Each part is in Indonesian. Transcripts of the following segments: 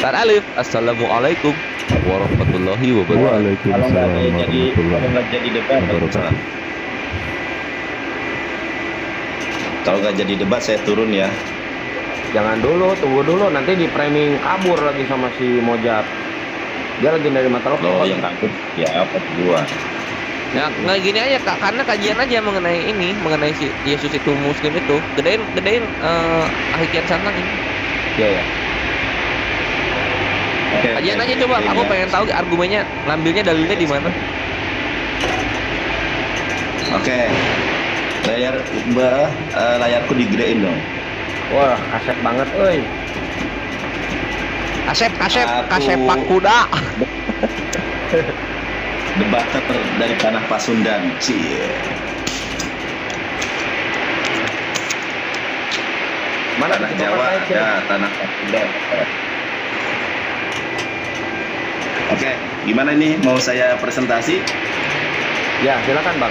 Ustaz Alif, assalamualaikum warahmatullahi wabarakatuh. Kalau nggak Waalaikumsalam jadi warahmatullahi debat, wabarakatuh. kalau nggak jadi debat saya turun ya. Jangan dulu, tunggu dulu, nanti di framing kabur lagi sama si Mojab. Dia lagi nerima telepon. Lo yang takut ya apa gua? Ya nggak gini aja Kak, karena kajian aja mengenai ini, mengenai si Yesus itu Muslim itu, gedein Ahli Kian Santang ini. Iya ya. Oke, Kajian aja coba, aku pengen tahu argumennya, ngambilnya dalilnya di mana. Oke. Layarku digedein dong. Wah, kaset banget, euy. Kasep Aku- Pak Kuda. Debater dari tanah Pasundan. Cie. Mana Tanah di Jawa tempat saya, ada tanah Pasundan. Oke, gimana nih mau saya presentasi? Ya, silakan, Bang.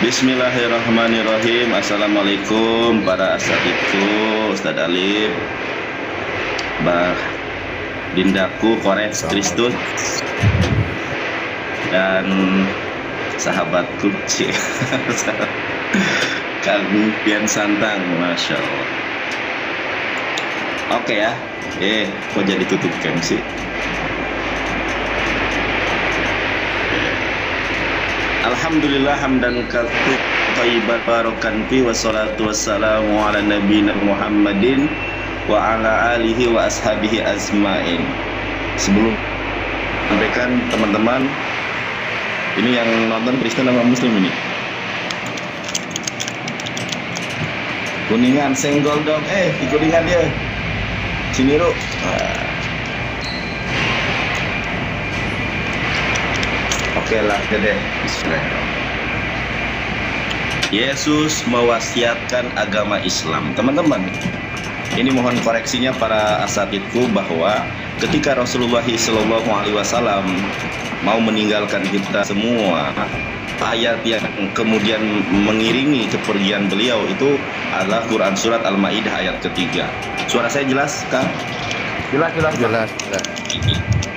Bismillahirrahmanirrahim. Assalamualaikum para asatidku, Ustaz Alif, Mbak Dindaku, Kores Kristus, dan sahabatku Cie. Kang Pian Santang, Masya Allah. Oke ya. Kok jadi tutup cam sih? Alhamdulillah hamdan katsir thayyiban barakan fi wassalatu wassalamu ala nabiyina Muhammadin wa ala alihi wa ashabihi azmain. Sebelum sampaikan teman-teman, ini yang nonton Kristen sama Muslim ini. Kuningan senggol dong, di Kuningan dia. Sini Ru. Oke lah, deh. Yesus mewasiatkan agama Islam. Teman-teman, ini mohon koreksinya para asatidku bahwa ketika Rasulullah SAW mau meninggalkan kita semua, ayat yang kemudian mengiringi kepergian beliau itu adalah Quran Surat Al-Ma'idah ayat ketiga. Suara saya jelas, Kang? Jelas.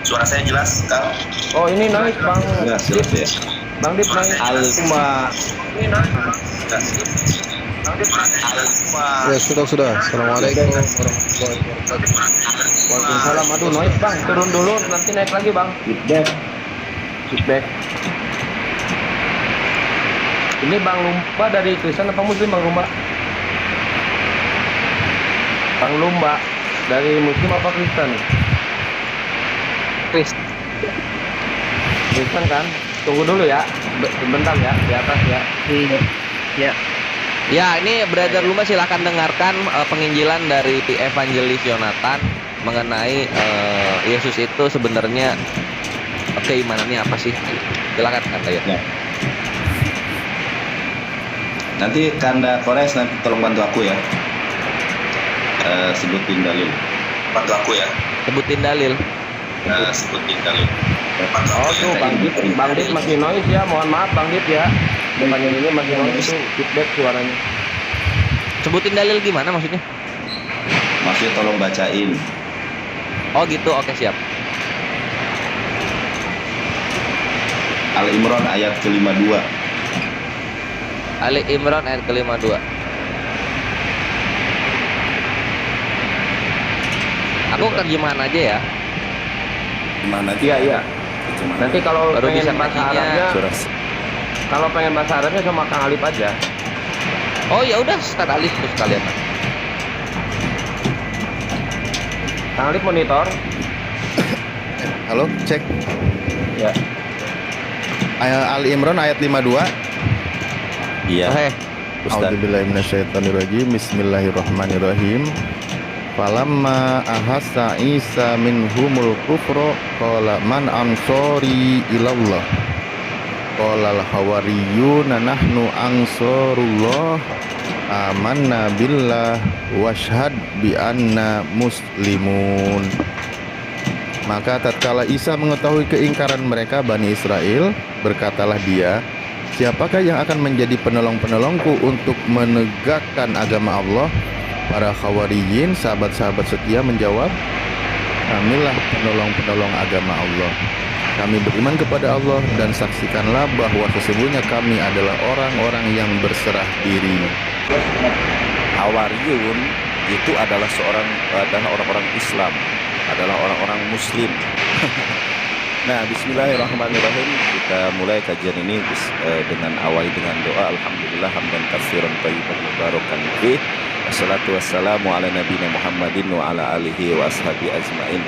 Suara saya jelas, Kang? Oh, ini noise, Bang. Jelas ya. Bang Dip noise. Alma. Ya sudah. Assalamualaikum warahmatullahi wabarakatuh. Waalaikumsalam. Aduh, noise, Bang. Turun dulu, nanti naik lagi, Bang. Feedback. Ini Bang Lumba dari Kristen apa Muslim, Bang Lumba? Bang Lumba dari Muslim apa Kristen? Kristen kan? Tunggu dulu ya, bentar ya, di atas ya. Ya. Ya, ini Brother Lumba silahkan dengarkan penginjilan dari Evangelis Yonatan mengenai Yesus itu sebenarnya keimanannya apa sih? Silakan Kak ya. Nanti Kanda Kores nanti tolong bantu aku ya. Sebutin dalil. Bantu aku ya. Sebutin dalil. Sebutin dalil. Oh tuh, Bang Dit masih noise ya, mohon maaf Bang Dit ya. Depannya ini masih noise tuh, feedback suaranya. Sebutin dalil gimana maksudnya? Maksudnya tolong bacain. Oh gitu, oke siap. Al-Imran ayat ke-52. Ali Imran ayat ke-52. Aku terjemahan aja ya. Gimana? Iya. Nanti kalau Baru pengen bisa bahasa kajinya. Arabnya, kalau pengen bahasa Arabnya sama Kang Alif aja. Oh ya udah, Ustaz Alif terus kalian. Kang Alif monitor. Halo, cek. Ya. Ali Imran ayat 52. Iya. Oke. Ustaz. A'udzubillahi minasyaitonirrajim. Bismillahirrahmanirrahim. Falamma ahassa Isa minhumul kufra qala man ansori ilallah. Qala al-hawariyuna nahnu ansarullah amanna billah washhad bi anna muslimun. Maka tatkala Isa mengetahui keingkaran mereka Bani Israel, berkatalah dia, siapakah yang akan menjadi penolong-penolongku untuk menegakkan agama Allah? Para Khawariyin, sahabat-sahabat setia, menjawab, kamilah penolong-penolong agama Allah. Kami beriman kepada Allah dan saksikanlah bahwa sesungguhnya kami adalah orang-orang yang berserah diri. Hawariyun itu adalah orang-orang Islam, adalah orang-orang Muslim. Nah, bismillahirrahmanirrahim. Kita mulai kajian ini dengan awali dengan doa. Alhamdulillah hamdan katsiran thayyiban mubarakan fih. Wassalatu wassalamu ala nabiyina Muhammadin wa ala alihi wa ashabi ajmain.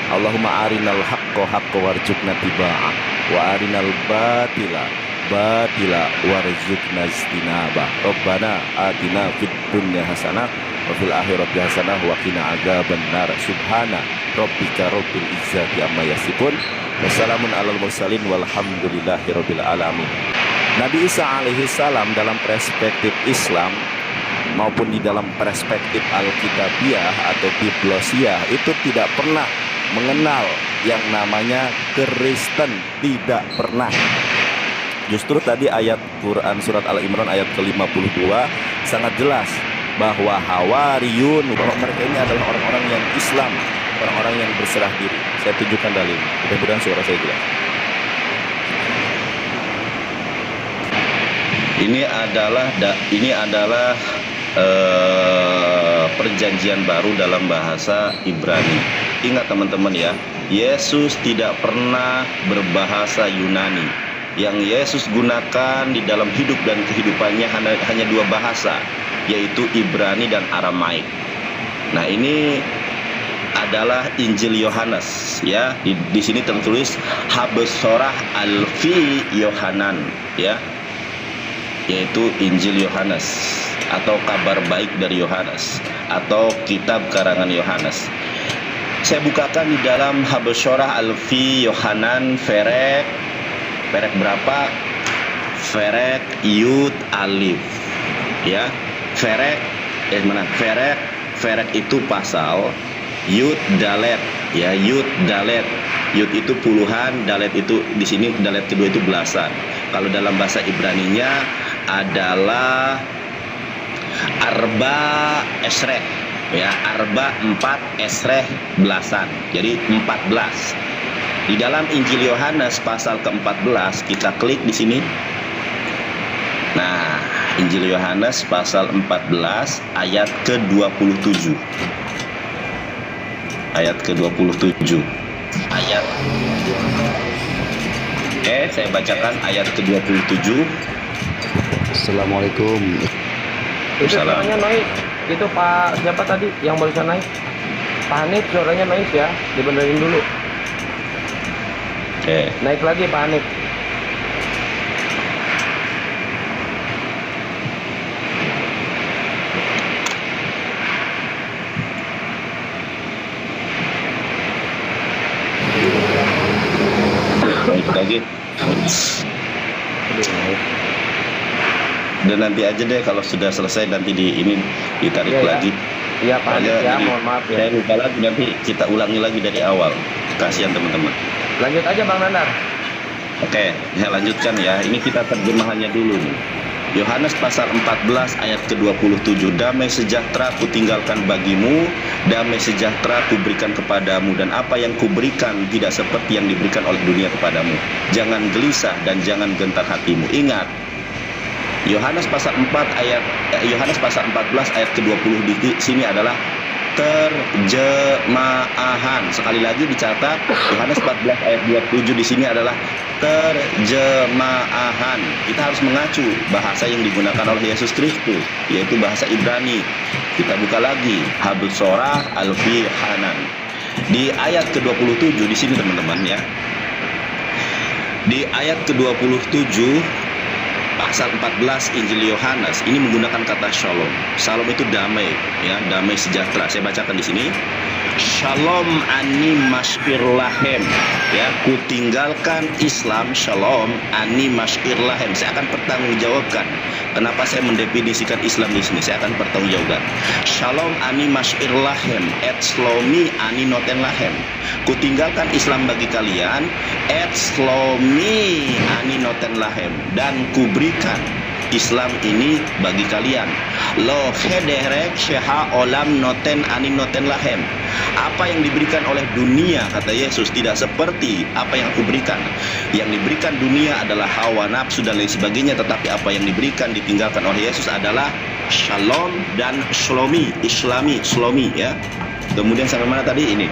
Allahumma arinal haqqa haqqa warzuqna tiba'ah wa arinal batila batila warzuqna istinabah. Rabbana atina fid dunya hasanah wa fil akhirati hasanah wa qina adzabannar. Subhana rabbika rabbil izzati amma yasifun. Wassalamun alal mursalin walhamdulillahi rabbil alamin. Nabi Isa alaihi salam dalam perspektif Islam maupun di dalam perspektif Alkitabiah atau Biblosiah itu tidak pernah mengenal yang namanya Kristen, tidak pernah. Justru tadi ayat Quran surat Al-Imran ayat ke-52 sangat jelas bahwa Hawariyun, bahwa mereka ini adalah orang-orang yang Islam, orang-orang yang berserah diri. Saya tunjukkan dalil. Mudah-mudahan suara saya jelas. Ini adalah perjanjian baru dalam bahasa Ibrani. Ingat teman-teman ya, Yesus tidak pernah berbahasa Yunani. Yang Yesus gunakan di dalam hidup dan kehidupannya hanya dua bahasa, yaitu Ibrani dan Aramaik. Nah, ini adalah Injil Yohanes ya. Di sini tertulis Habesorah Alfi Yohanan ya, yaitu Injil Yohanes atau kabar baik dari Yohanes atau kitab karangan Yohanes. Saya bukakan di dalam Habesorah Alfi Yohanan Ferek berapa? Ferek Yud Alif ya. Ferek itu pasal, Yud Dalet ya, Yud Dalet. Yud itu puluhan, Dalet itu di sini Dalet kedua itu belasan. Kalau dalam bahasa Ibraninya adalah Arba Esreh ya, Arba 4 Esreh belasan. Jadi 14. Di dalam Injil Yohanes pasal ke-14 kita klik di sini. Nah, Injil Yohanes pasal 14 ayat ke-27. Ayat ke-27. Oke, saya bacakan ayat ke-27. Assalamualaikum. Itu suaranya noise. Itu Pak siapa tadi yang barusan naik? Pak Hanif, suaranya noise ya. Dibenerin dulu. Oke. Naik lagi Pak Hanif. Naik lagi. Dan nanti aja deh kalau sudah selesai nanti ditarik Iya, lagi. Iya Pak Hanif ya, mohon maaf ya. Saya lupa lagi, nanti kita ulangi lagi dari awal. Kasihan teman-teman. Lanjut aja Bang Nandar. Oke, saya lanjutkan ya. Ini kita terjemahannya dulu nih. Yohanes pasal 14 ayat ke-27. Damai sejahtera kutinggalkan bagimu, damai sejahtera kuberikan kepadamu, dan apa yang kuberikan tidak seperti yang diberikan oleh dunia kepadamu. Jangan gelisah dan jangan gentar hatimu. Ingat, Yohanes pasal 14 ayat ke-20 di sini adalah terjemahan. Sekali lagi dicatat, Yohanes 14 ayat 27 di sini adalah terjemahan. Kita harus mengacu bahasa yang digunakan oleh Yesus Kristus, yaitu bahasa Ibrani. Kita buka lagi Habesorah Alfi Hanan. Di ayat ke-27 di sini teman-teman ya. Di ayat ke-27 pasal 14 Injil Yohanes ini menggunakan kata shalom. Shalom itu damai, ya, damai sejahtera. Saya bacakan di sini. Shalom ani mashir lahem, ya, kutinggalkan Islam. Shalom ani mashir lahem. Saya akan pertanggungjawabkan kenapa saya mendefinisikan Islam di sini. Saya akan pertanggungjawabkan. Shalom ani mashir lahem, et shlomi ani noten lahem. Kutinggalkan Islam bagi kalian, et shlomi ani noten lahem, dan kuberikan Islam ini bagi kalian. Lo khederek syaha olam noten anin noten lahem. Apa yang diberikan oleh dunia, kata Yesus, tidak seperti apa yang aku berikan. Yang diberikan dunia adalah hawa nafsu dan lain sebagainya, tetapi apa yang diberikan ditinggalkan oleh Yesus adalah shalom dan islami ya. Kemudian sampai mana tadi ini?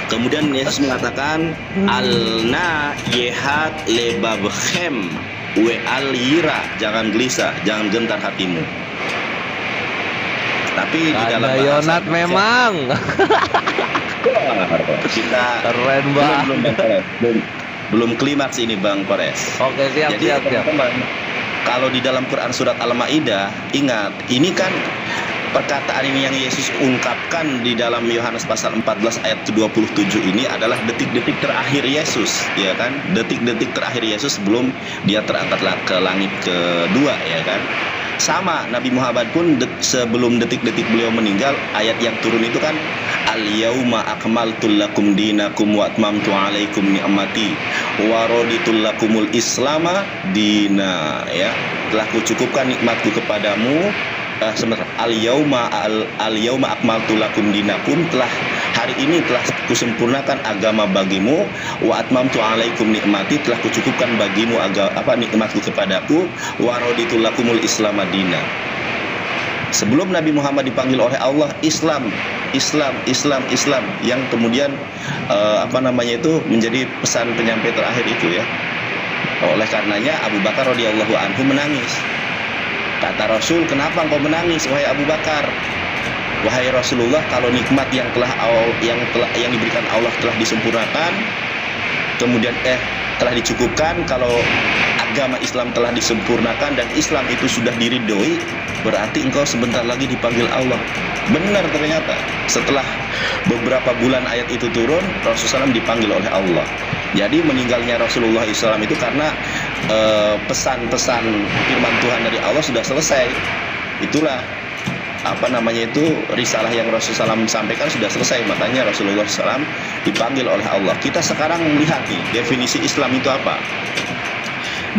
Kemudian Yesus mengatakan alna yehat lebabchem we al yira, jangan gelisah, jangan gentar hatimu. Tapi di dalam bahasa Yonat memang kita keren banget. belum klimaks ini Bang Kores. Oke, siap. Teman-teman, kalau di dalam Quran surat Al-Maidah, ingat, ini kan perkataan ini yang Yesus ungkapkan di dalam Yohanes pasal 14 ayat 27 ini adalah detik-detik terakhir Yesus, ya kan? Detik-detik terakhir Yesus sebelum dia terangkat ke langit kedua, ya kan? Sama, Nabi Muhammad pun sebelum detik-detik beliau meninggal, ayat yang turun itu kan al-yauma akmaltu lakum dinakum wa atmamtu alaikum ni'mati wa raditu lakumul islama dina, ya. Telah kucukupkan nikmatku kepadamu. Al-yauma akmaltu lakum dinakum, telah hari ini telah kusempurnakan agama bagimu, wa atmamtu alaikum nikmati, telah kucukupkan bagimu nikmatku kepadaku, wa raditu lakumul islam madina. Sebelum Nabi Muhammad dipanggil oleh Allah Islam, yang kemudian menjadi pesan penyampai terakhir itu, ya. Oleh karenanya Abu Bakar radhiyallahu anhu menangis. Kata Rasul, kenapa engkau menangis wahai Abu Bakar? Wahai Rasulullah, kalau nikmat yang diberikan Allah telah disempurnakan, kemudian telah dicukupkan, kalau agama Islam telah disempurnakan dan Islam itu sudah diridhoi, berarti engkau sebentar lagi dipanggil Allah. Benar ternyata. Setelah beberapa bulan ayat itu turun, Rasulullah SAW dipanggil oleh Allah. Jadi meninggalnya Rasulullah SAW itu karena pesan-pesan firman Tuhan dari Allah sudah selesai. Itulah risalah yang Rasulullah SAW sampaikan sudah selesai. Makanya Rasulullah SAW dipanggil oleh Allah. Kita sekarang melihat nih, definisi Islam itu apa?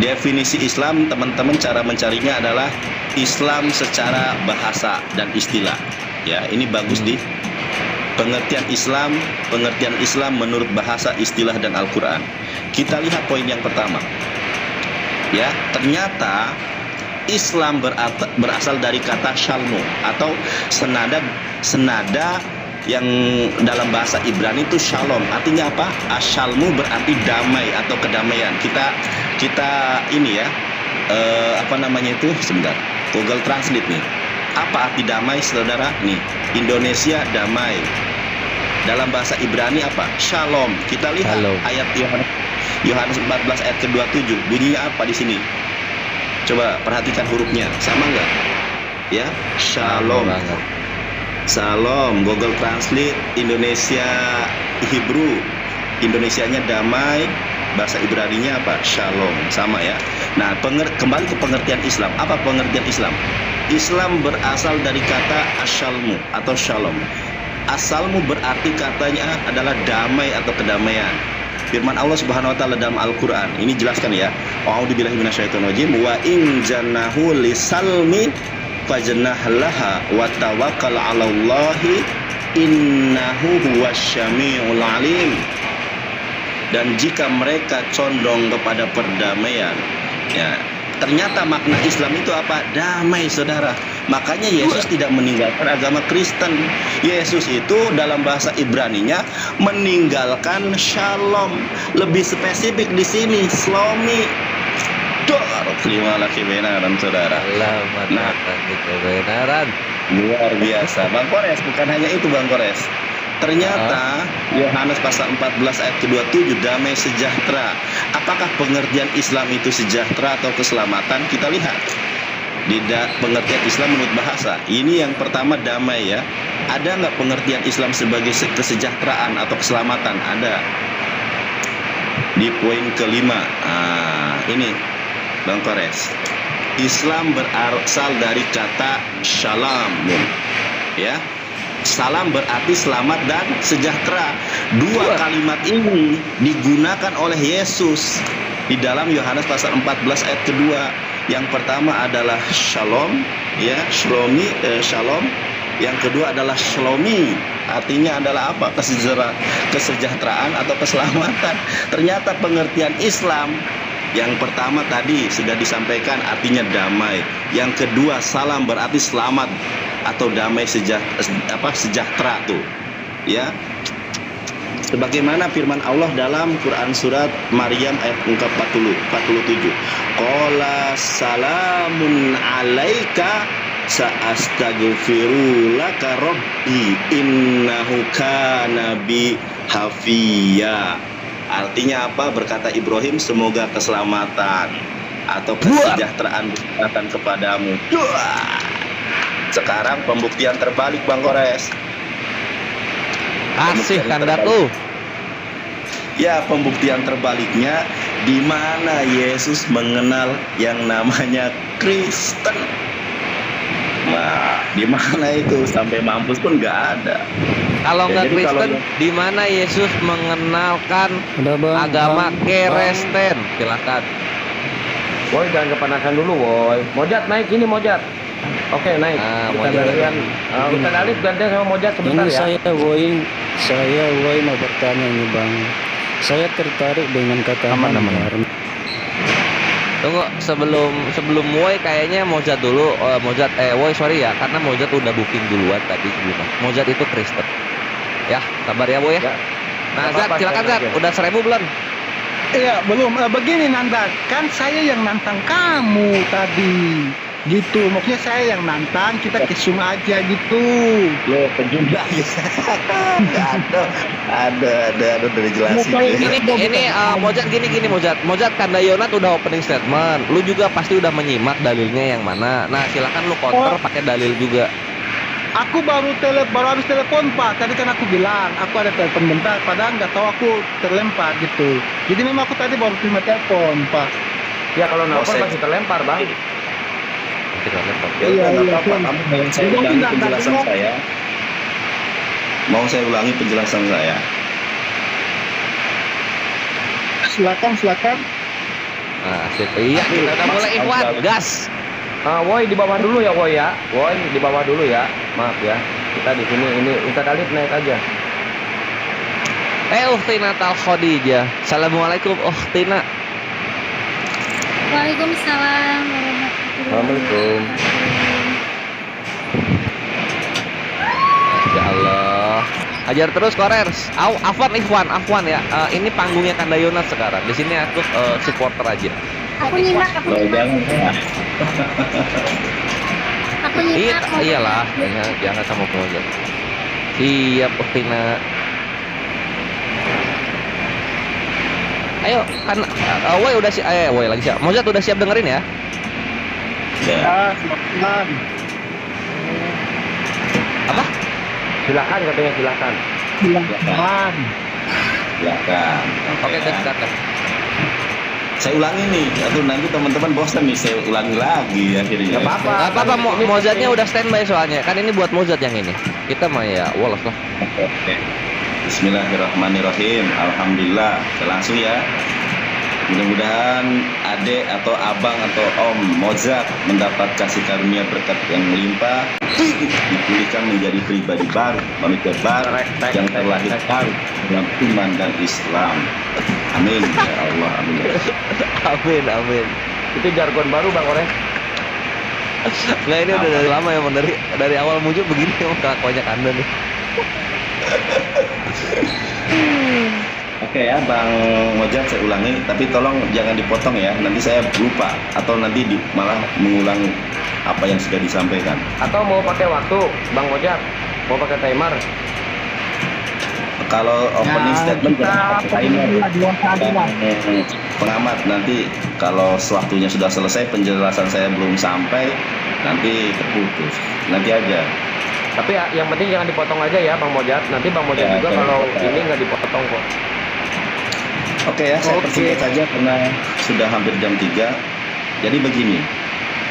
Definisi Islam, teman-teman, cara mencarinya adalah Islam secara bahasa dan istilah. Ya, ini bagus di pengertian Islam menurut bahasa, istilah, dan Al-Quran. Kita lihat poin yang pertama. Ya, ternyata Islam berasal dari kata shalmu atau senada yang dalam bahasa Ibrani itu shalom. Artinya apa? Ashalmu berarti damai atau kedamaian. Kita ini ya, sebentar. Google Translate nih. Apa arti damai, saudara? Nih, Indonesia damai. Dalam bahasa Ibrani apa? Shalom. Kita lihat ayat Yohanes 14 ayat ke-27. Bunyinya apa di sini? Coba perhatikan hurufnya. Sama nggak? Ya, shalom. Shalom. Google Translate Indonesia Hebrew. Indonesianya damai. Bahasa Ibraninya apa? Shalom. Sama ya. Nah, kembali ke pengertian Islam. Apa pengertian Islam? Islam berasal dari kata asalmu atau shalom. Asalmu berarti katanya adalah damai atau kedamaian. Firman Allah Subhanahu wa taala dalam Al-Qur'an. Ini jelaskan ya. A'udzubillahi minasyaitonirrajim. Wa in jannahu lisalmi fajnah laha wa tawakkal 'alallahi innahu huwasyami'ul 'alim. Dan jika mereka condong kepada perdamaian, ya, ternyata makna Islam itu apa? Damai, saudara. Makanya Yesus tidak meninggalkan agama Kristen. Yesus itu dalam bahasa Ibraninya meninggalkan shalom. Lebih spesifik di sini, slomi. Terima kasih kebenaran, saudara. Nah, kebenaran. Luar biasa, Bang Kores. Bukan hanya itu, Bang Kores. Ternyata Yohanes pasal 14 ayat ke-27, damai sejahtera. Apakah pengertian Islam itu sejahtera atau keselamatan? Kita lihat di pengertian Islam menurut bahasa. Ini yang pertama, damai ya. Ada nggak pengertian Islam sebagai kesejahteraan atau keselamatan? Ada. Di poin kelima, ini Bang Kores. Islam berasal dari kata shalom, ya. Salam berarti selamat dan sejahtera. Dua kalimat ini digunakan oleh Yesus di dalam Yohanes pasal 14 ayat kedua. Yang pertama adalah shalom, ya, shalom. Yang kedua adalah shlomi, artinya adalah apa? Kesejahteraan atau keselamatan. Ternyata pengertian Islam yang pertama tadi sudah disampaikan, artinya damai. Yang kedua salam berarti selamat atau damai, sejahtera tuh, ya. Sebagaimana firman Allah dalam Quran surat Maryam ayat 47. Qala salamun alaika sa'astaghfiru laka rabbi innahu kana bi hafiya. Artinya apa? Berkata Ibrahim, semoga keselamatan atau kesejahteraan datang kepadamu. Sekarang pembuktian terbalik, Bang Kores. Asih Kanda tuh. Ya, pembuktian terbaliknya di mana Yesus mengenal yang namanya Kristen. Nah, di mana itu? Sampai mampus pun nggak ada. Kalau Ya, nggak jadi Kristen, kalau- di mana Yesus mengenalkan agama Kristen? Silakan. Woi, jangan kepanasan dulu, woi. Mojat naik ini, Mojat. Oke, naik. Ah, Kita Mojat. gantian. Ustaz Alif gantian sama Mojat sebentar Ini ya. saya Woi mau bertanya ini Bang. Saya tertarik dengan kata Hamdar. Tunggu, sebelum Woi kayaknya Mojat dulu. Woi sorry ya, karena Mojat udah booking duluan tadi sebelumnya. Mojat itu Kristen. Ya, sabar ya Woi ya. Ya. Nah, Nggak Zat, apa-apa, silakan saya Zat. aja. Udah 1000 belum? Iya, belum. Begini Nanda, kan saya yang nantang kamu tadi. Gitu, maksudnya saya yang nantang, kita kisum aja gitu. Lo penjumlah lagi. Ada udah dijelasin. Ini Mojat gini Mojat. Mojat Kanda Yonat udah opening statement. Lu juga pasti udah menyimak dalilnya yang mana. Nah, silakan lu counter pakai dalil juga. Aku baru habis telepon Pak. Tadi kan aku bilang aku ada telepon bentar, padahal nggak tahu aku terlempar gitu. Jadi memang aku tadi baru terima telepon Pak. Ya kalau nelpon saya- masih terlempar, Bang. Kita lihat. Ya udah, nggak apa-apa. iya. Kamu mau saya Jadi ulangi nggak penjelasan dengar. saya. Mau saya ulangi penjelasan saya. Silakan. Nah, sip. Iya, kita udah mulai Ikhwan, gas. Woi di bawah dulu ya, Woi ya. Woi di bawah dulu ya. Maaf ya. Kita di sini ini Ustaz Alif naik aja. Ukhtina Tal Khadijah. Assalamualaikum Ukhtina. Waalaikumsalam warahmatullahi Assalamualaikum. Ya Allah. Ajar terus Korers. Afwan ya. Ini panggungnya Kanda Yonat sekarang. Di sini aku supporter aja. Aku nyimak. Lo jangan ya. Aku nyimak. Iyalah, jangan sama Mojat. Siap Ukhtina. Ayo kan Woi udah siap. Woi lagi siap. Mojat udah siap dengerin ya? Ya. Silakan. Apa? Silakan katanya silakan. Silakan. Silakan. Oke, ya. silakan. Saya ulangi nih, atau nanti teman-teman bosan nih, saya ulangi lagi akhirnya. Enggak apa-apa. Gak apa-apa, Ini Mozatnya penting. udah standby soalnya. Kan ini buat Mozat yang ini. Kita mah ya, wolos lah. Oke. Bismillahirrahmanirrahim. Alhamdulillah. Kita langsung ya. Mudah-mudahan adik atau abang atau om Mozat mendapat kasih karunia berkat yang melimpah, dipulihkan menjadi pribadi baru, manusia baru yang terlahir baru dalam iman dan Islam. Amin ya Allah, amin. Amin. Itu jargon baru Bang Ores. Nggak, ini udah dari lama ya, Bang. Dari awal muncul begini emang kelakuannya Kanda nih. Oke ya, Bang Mojat saya ulangi, tapi tolong jangan dipotong ya. Nanti saya lupa atau nanti malah mengulang apa yang sudah disampaikan. Atau mau pakai waktu, Bang Mojat? Mau pakai timer? Kalau opening statement jangan pakai timer. dua kali lah. Pengamat nanti kalau sewaktunya sudah selesai penjelasan saya belum sampai, nanti terputus. Nanti aja. Tapi yang penting jangan dipotong aja ya Bang Mojat. Nanti Bang Mojat Ya, juga jangan kalau dipotong. ini nggak dipotong kok. Oke ya, saya persingkat saja karena sudah hampir jam 3. Jadi begini,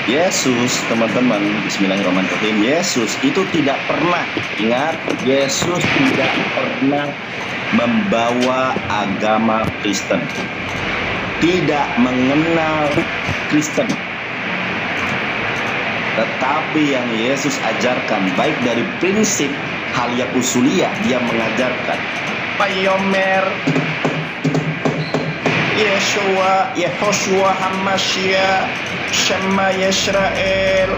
Yesus, teman-teman, bismillahirrahmanirrahim, Yesus itu tidak pernah, ingat, Yesus tidak pernah membawa agama Kristen. Tidak mengenal Kristen. Tetapi yang Yesus ajarkan baik dari prinsip hal yang usuliyah, dia mengajarkan Payomer Yehoshua Hamasya Shema Yisrael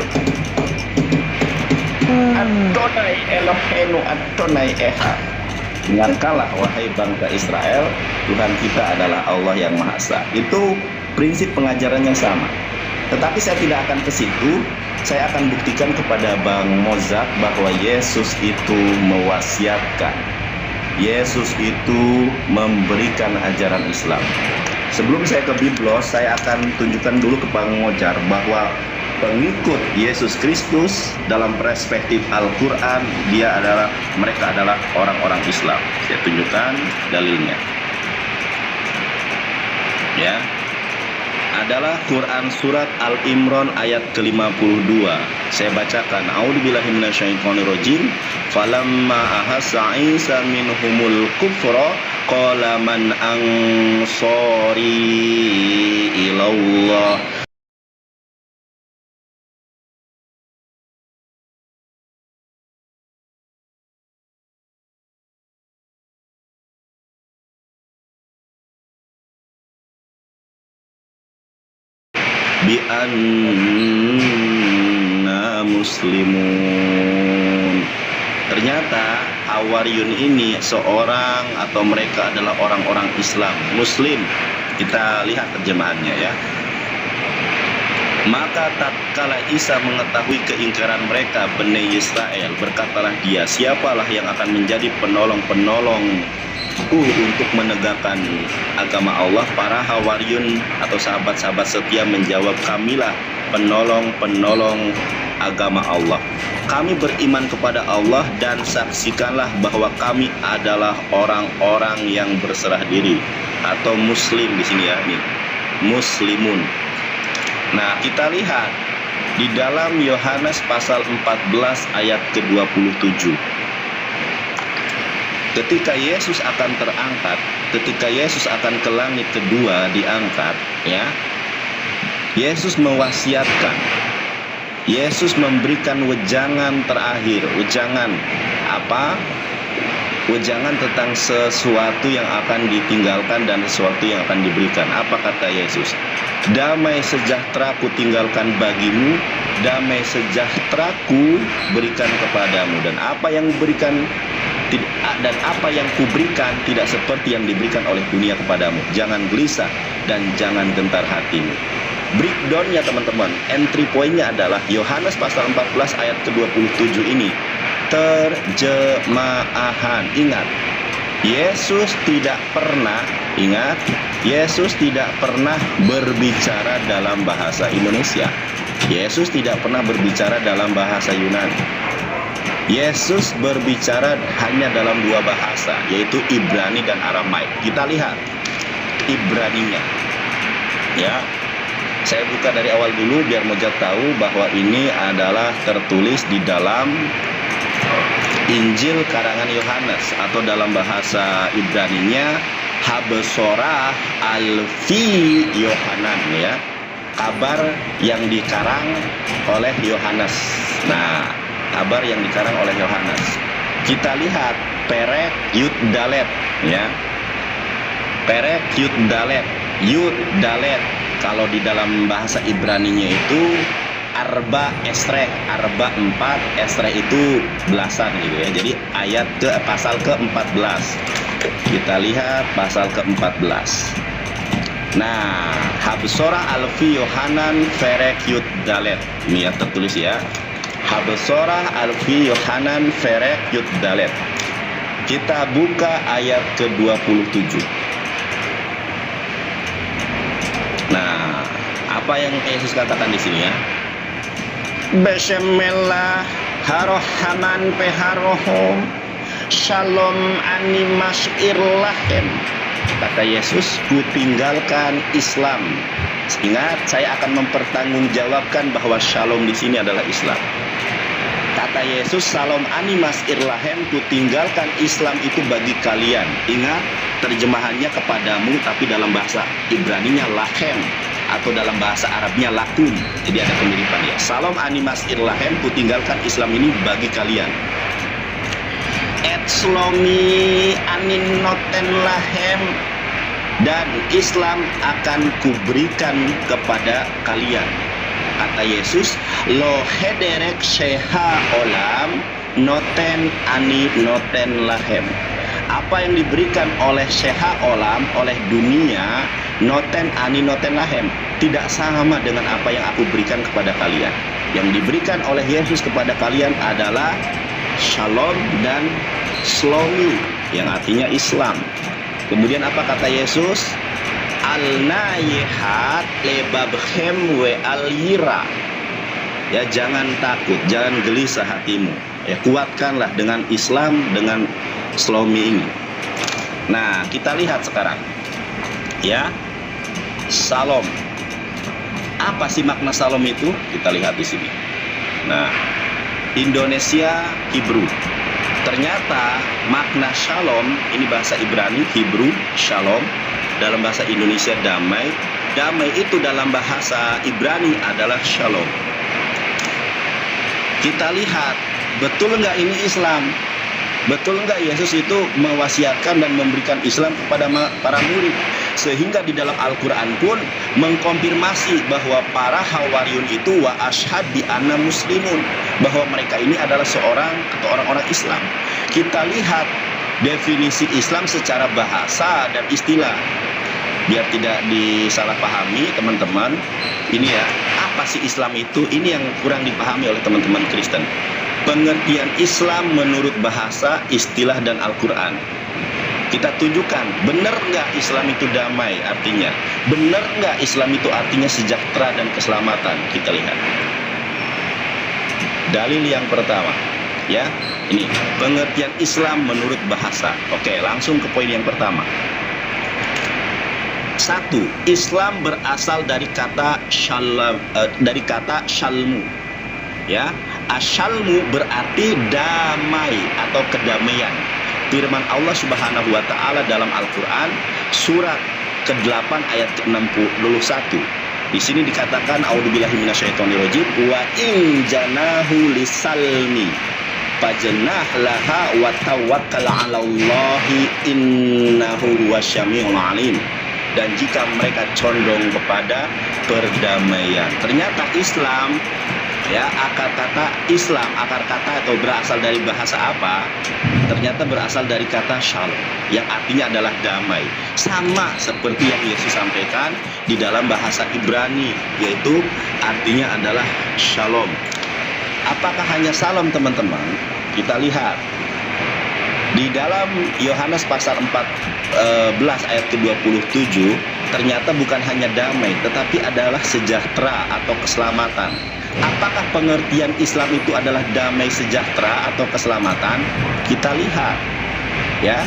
Adonai Eloheinu Adonai Echad. Ingatkanlah wahai bangsa Israel, Tuhan kita adalah Allah yang Maha Esa. Itu prinsip pengajarannya sama. Tetapi saya tidak akan ke situ. Saya akan buktikan kepada Bang Mozart bahwa Yesus itu mewasiatkan. Yesus itu memberikan ajaran Islam. Sebelum saya ke Biblos, saya akan tunjukkan dulu ke Bang Mozart bahwa pengikut Yesus Kristus dalam perspektif Al-Quran, mereka adalah orang-orang Islam. Saya tunjukkan dalilnya. Ya, adalah Quran surat Al-Imran ayat ke-52. Saya bacakan. A'udzubillahi minasyaitonirrajim. Falamma ahassa Isa minhumul kufra qala man ansari ilallah. Bi'anna muslimun. Ternyata Hawariyun ini seorang atau mereka adalah orang-orang Islam, Muslim. Kita lihat terjemahannya ya. Maka tatkala Isa mengetahui keingkaran mereka, Bani Israel, berkatalah dia, siapalah yang akan menjadi penolong-penolong untuk menegakkan agama Allah? Para Hawariyun atau sahabat-sahabat setia menjawab, kamilah penolong-penolong agama Allah. Kami beriman kepada Allah dan saksikanlah bahwa kami adalah orang-orang yang berserah diri atau muslim di sini ya, nih. Muslimun. Nah, kita lihat di dalam Yohanes pasal 14 ayat ke-27. Ketika Yesus akan terangkat, ketika Yesus akan ke langit kedua diangkat, ya, Yesus mewasiatkan, Yesus memberikan wejangan terakhir. Wejangan apa? Wejangan tentang sesuatu yang akan ditinggalkan dan sesuatu yang akan diberikan. Apa kata Yesus? Damai sejahtera ku tinggalkan bagimu, damai sejahtera ku berikan kepadamu. Dan apa yang kuberikan tidak seperti yang diberikan oleh dunia kepadamu. Jangan gelisah dan jangan gentar hatimu. Breakdownnya teman-teman, entry pointnya adalah Yohanes pasal 14 ayat ke-27 ini. Terjemahan. Ingat, Yesus tidak pernah berbicara dalam bahasa Indonesia. Yesus tidak pernah berbicara dalam bahasa Yunani. Yesus berbicara hanya dalam dua bahasa, yaitu Ibrani dan Aramaik. Kita lihat Ibraninya. Ya. Saya buka dari awal dulu biar Mojak tahu bahwa ini adalah tertulis di dalam Injil karangan Yohanes atau dalam bahasa Ibraninya Habesorah Alfi Yohanan, ya. Kabar yang dikarang oleh Yohanes. Nah, kabar yang dikarang oleh Yohanes. Kita lihat Perek Yud Dalet, ya. Perek Yud Dalet. Yud Dalet. Kalau di dalam bahasa Ibraninya itu Arba Esreh, Arba 4, Esreh itu belasan gitu ya. Jadi pasal ke-14. Kita lihat pasal ke-14. Nah, Habsorah Alfi Yohanan Ferek Yud Dalet. Ini ya tertulis ya. Habsorah Alfi Yohanan Ferek Yud Dalet. Kita buka ayat ke-27. Nah, apa yang Yesus katakan di sini ya? Besmelah harohaman peharohom shalom animas irlahem. Kata Yesus, ku tinggalkan Islam. Ingat, saya akan mempertanggungjawabkan bahwa shalom di sini adalah Islam. Kata Yesus, shalom animas irlahem, ku tinggalkan Islam itu bagi kalian. Ingat, terjemahannya kepadamu, tapi dalam bahasa Ibraninya lahem. atau dalam bahasa Arabnya lakum. Jadi ada kemiripan ya. Salam animas irlahem, ku tinggalkan Islam ini bagi kalian. Et slomi anin noten lahem, dan Islam akan kuberikan kepada kalian. Kata Yesus, lo hederek sheha olam noten ani noten lahem. Apa yang diberikan oleh sheha olam, oleh dunia, noten ani noten lahem, tidak sama dengan apa yang aku berikan kepada kalian. Yang diberikan oleh Yesus kepada kalian adalah shalom dan shlomi, yang artinya Islam. Kemudian apa kata Yesus? Al-nayihat lebabhem we al-yira. Ya, jangan takut, jangan gelisah hatimu. Ya, kuatkanlah dengan Islam, dengan shlomi ini. Nah, kita lihat sekarang. Ya. Salam. Apa sih makna salam itu? Kita lihat di sini. Nah, Indonesia Hebrew. Ternyata makna shalom ini bahasa Ibrani, Hebrew, shalom. Dalam bahasa Indonesia damai. Damai itu dalam bahasa Ibrani adalah shalom. Kita lihat, betul nggak ini Islam? Betul nggak Yesus itu mewasiatkan dan memberikan Islam kepada para murid? Sehingga di dalam Al-Quran pun mengkonfirmasi bahwa para Hawariyun itu wa ashhad bi anna muslimun, bahwa mereka ini adalah seorang atau orang-orang Islam. Kita lihat definisi Islam secara bahasa dan istilah, biar tidak disalahpahami teman-teman. Ini ya, apa sih Islam itu? Ini yang kurang dipahami oleh teman-teman Kristen. Pengertian Islam menurut bahasa, istilah, dan Al-Quran. Kita tunjukkan, benar nggak Islam itu damai artinya? Benar nggak Islam itu artinya sejahtera dan keselamatan? Kita lihat. Dalil yang pertama, ya, ini pengertian Islam menurut bahasa. Oke, langsung ke poin yang pertama. 1. Islam berasal dari kata shalmu. Ya, asyalmu berarti damai atau kedamaian. Firman Allah Subhanahu wa taala dalam Al-Qur'an surat ke-8 ayat ke-61. Di sini dikatakan a'udzubillahi minasyaitonirrajim wa in janahu lisalmi fajnah laha wa tawakkal 'alallahi innahu wasyami'ul 'alim. Dan jika mereka condong kepada perdamaian. Ternyata Islam, ya, akar kata Islam, akar kata atau berasal dari bahasa apa? Ternyata berasal dari kata shalom, yang artinya adalah damai. Sama seperti yang Yesus sampaikan di dalam bahasa Ibrani, yaitu artinya adalah shalom. Apakah hanya salam, teman-teman? Kita lihat di dalam Yohanes pasal 14 ayat ke-27, ternyata bukan hanya damai, tetapi adalah sejahtera atau keselamatan. Apakah pengertian Islam itu adalah damai, sejahtera, atau keselamatan? Kita lihat, ya.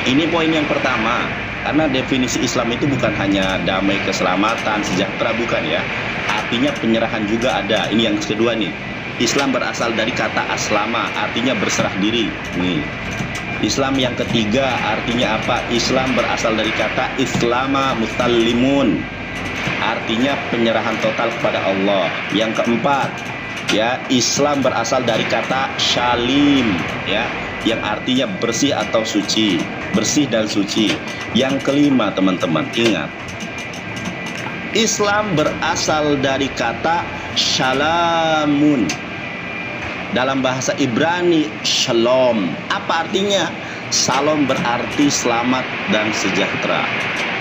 Ini poin yang pertama, karena definisi Islam itu bukan hanya damai, keselamatan, sejahtera, bukan ya. Artinya penyerahan juga ada. Ini yang kedua nih. Islam berasal dari kata aslama, artinya berserah diri. Nih. Islam yang ketiga artinya apa? Islam berasal dari kata islama musallimun, artinya penyerahan total kepada Allah. Yang keempat, ya, Islam berasal dari kata syalim, ya, yang artinya bersih atau suci, bersih dan suci. Yang kelima, teman-teman, ingat, Islam berasal dari kata shalamun. Dalam bahasa Ibrani, shalom. Apa artinya? Salam berarti selamat dan sejahtera.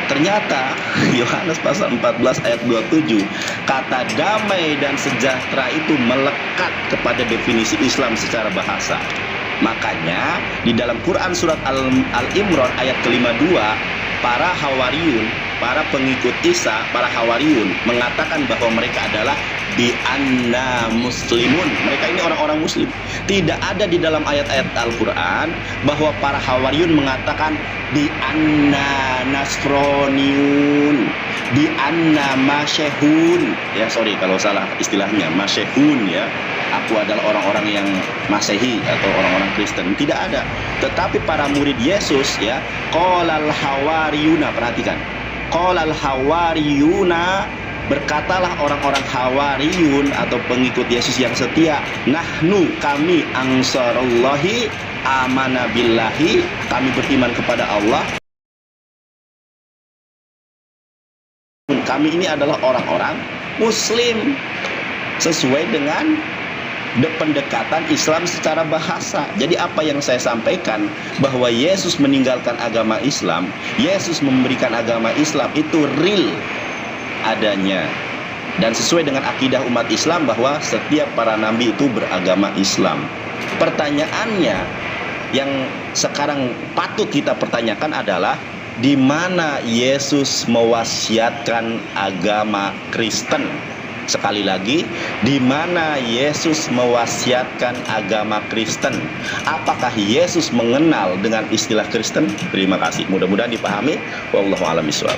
Ternyata Yohanes pasal 14 ayat 27, kata damai dan sejahtera itu melekat kepada definisi Islam secara bahasa. Makanya di dalam Quran surat Al-Imran ayat ke-52, para Hawariyun, para pengikut Isa, para Hawariyun mengatakan bahwa mereka adalah bi anna muslimun. Mereka ini orang-orang muslim. Tidak ada di dalam ayat-ayat Al-Quran bahwa para Hawariyun mengatakan bi anna nasroniyun, bi anna masyehun. Ya, sorry kalau salah istilahnya, masyehun, ya. Aku adalah orang-orang yang Masehi atau orang-orang Kristen. Tidak ada. Tetapi para murid Yesus, ya, qalal hawariyuna, perhatikan. Qalal hawariyuna, berkatalah orang-orang Hawariyun atau pengikut Yesus yang setia, nahnu, kami, angsarullahi, amana billahi, kami beriman kepada Allah. Kami ini adalah orang-orang Muslim sesuai dengan pendekatan Islam secara bahasa. Jadi apa yang saya sampaikan bahwa Yesus meninggalkan agama Islam, Yesus memberikan agama Islam itu real adanya dan sesuai dengan akidah umat Islam bahwa setiap para nabi itu beragama Islam. Pertanyaannya yang sekarang patut kita pertanyakan adalah di mana Yesus mewasiatkan agama Kristen? Sekali lagi, di mana Yesus mewasiatkan agama Kristen? Apakah Yesus mengenal dengan istilah Kristen? Terima kasih. Mudah-mudahan dipahami. Wallahu a'lam bishawab.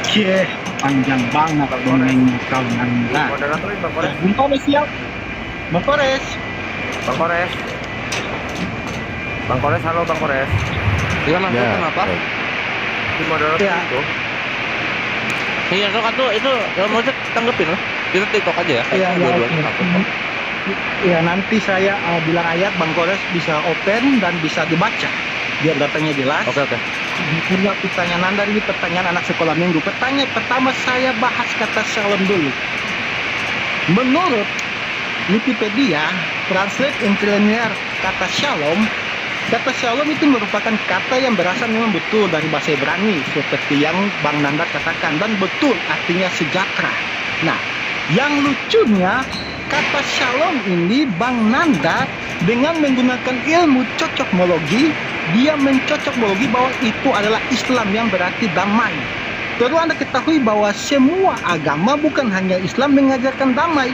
Oke, panjang banget domainnya kau Nanda. Moderator Bang Kores. Bung Kores siap. Bang Kores. Bang Kores. Bang Kores, halo Bang Kores. Iya Mas, Ya, kenapa? baik. Di moderator Ya. itu. Iya, sok itu kalau mau cek tanggepin lah. Kita TikTok aja ya. Iya, Dua-duanya oke. takut. Ya, nanti saya bilang ayat, Bang Kores bisa open dan bisa dibaca biar datanya jelas. Oke. Punya pertanyaan Anda, ini pertanyaan anak sekolah minggu. Pertanyaan pertama saya bahas kata shalom dulu. Menurut Wikipedia, translate interlinear kata shalom itu merupakan kata yang berasal memang betul dari bahasa Ibrani seperti yang Bang Nanda katakan, dan betul artinya sejahtera. Nah, yang lucunya kata shalom ini Bang Nanda dengan menggunakan ilmu cocokmologi, dia mencocokmologi bahwa itu adalah Islam yang berarti damai. Perlu Anda ketahui bahwa semua agama, bukan hanya Islam, mengajarkan damai.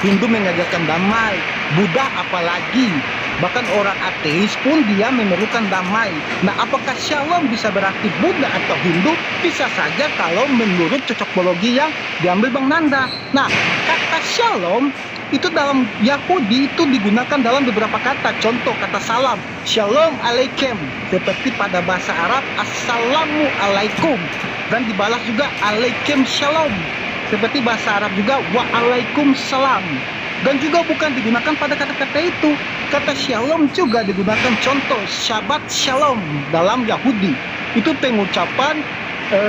Hindu mengajarkan damai, Buddha apalagi, bahkan orang ateis pun dia memerlukan damai. Nah, apakah shalom bisa berarti Buddha atau Hindu? Bisa saja kalau menurut cocokmologi yang diambil Bang Nanda. Nah, kata shalom itu dalam Yahudi itu digunakan dalam beberapa kata. Contoh kata salam, shalom alaikum, seperti pada bahasa Arab assalamu alaikum, dan dibalas juga alaikum shalom, seperti bahasa Arab juga waalaikumsalam. Dan juga bukan digunakan pada kata-kata itu. Kata shalom juga digunakan, contoh Shabbat shalom dalam Yahudi. Itu pengucapan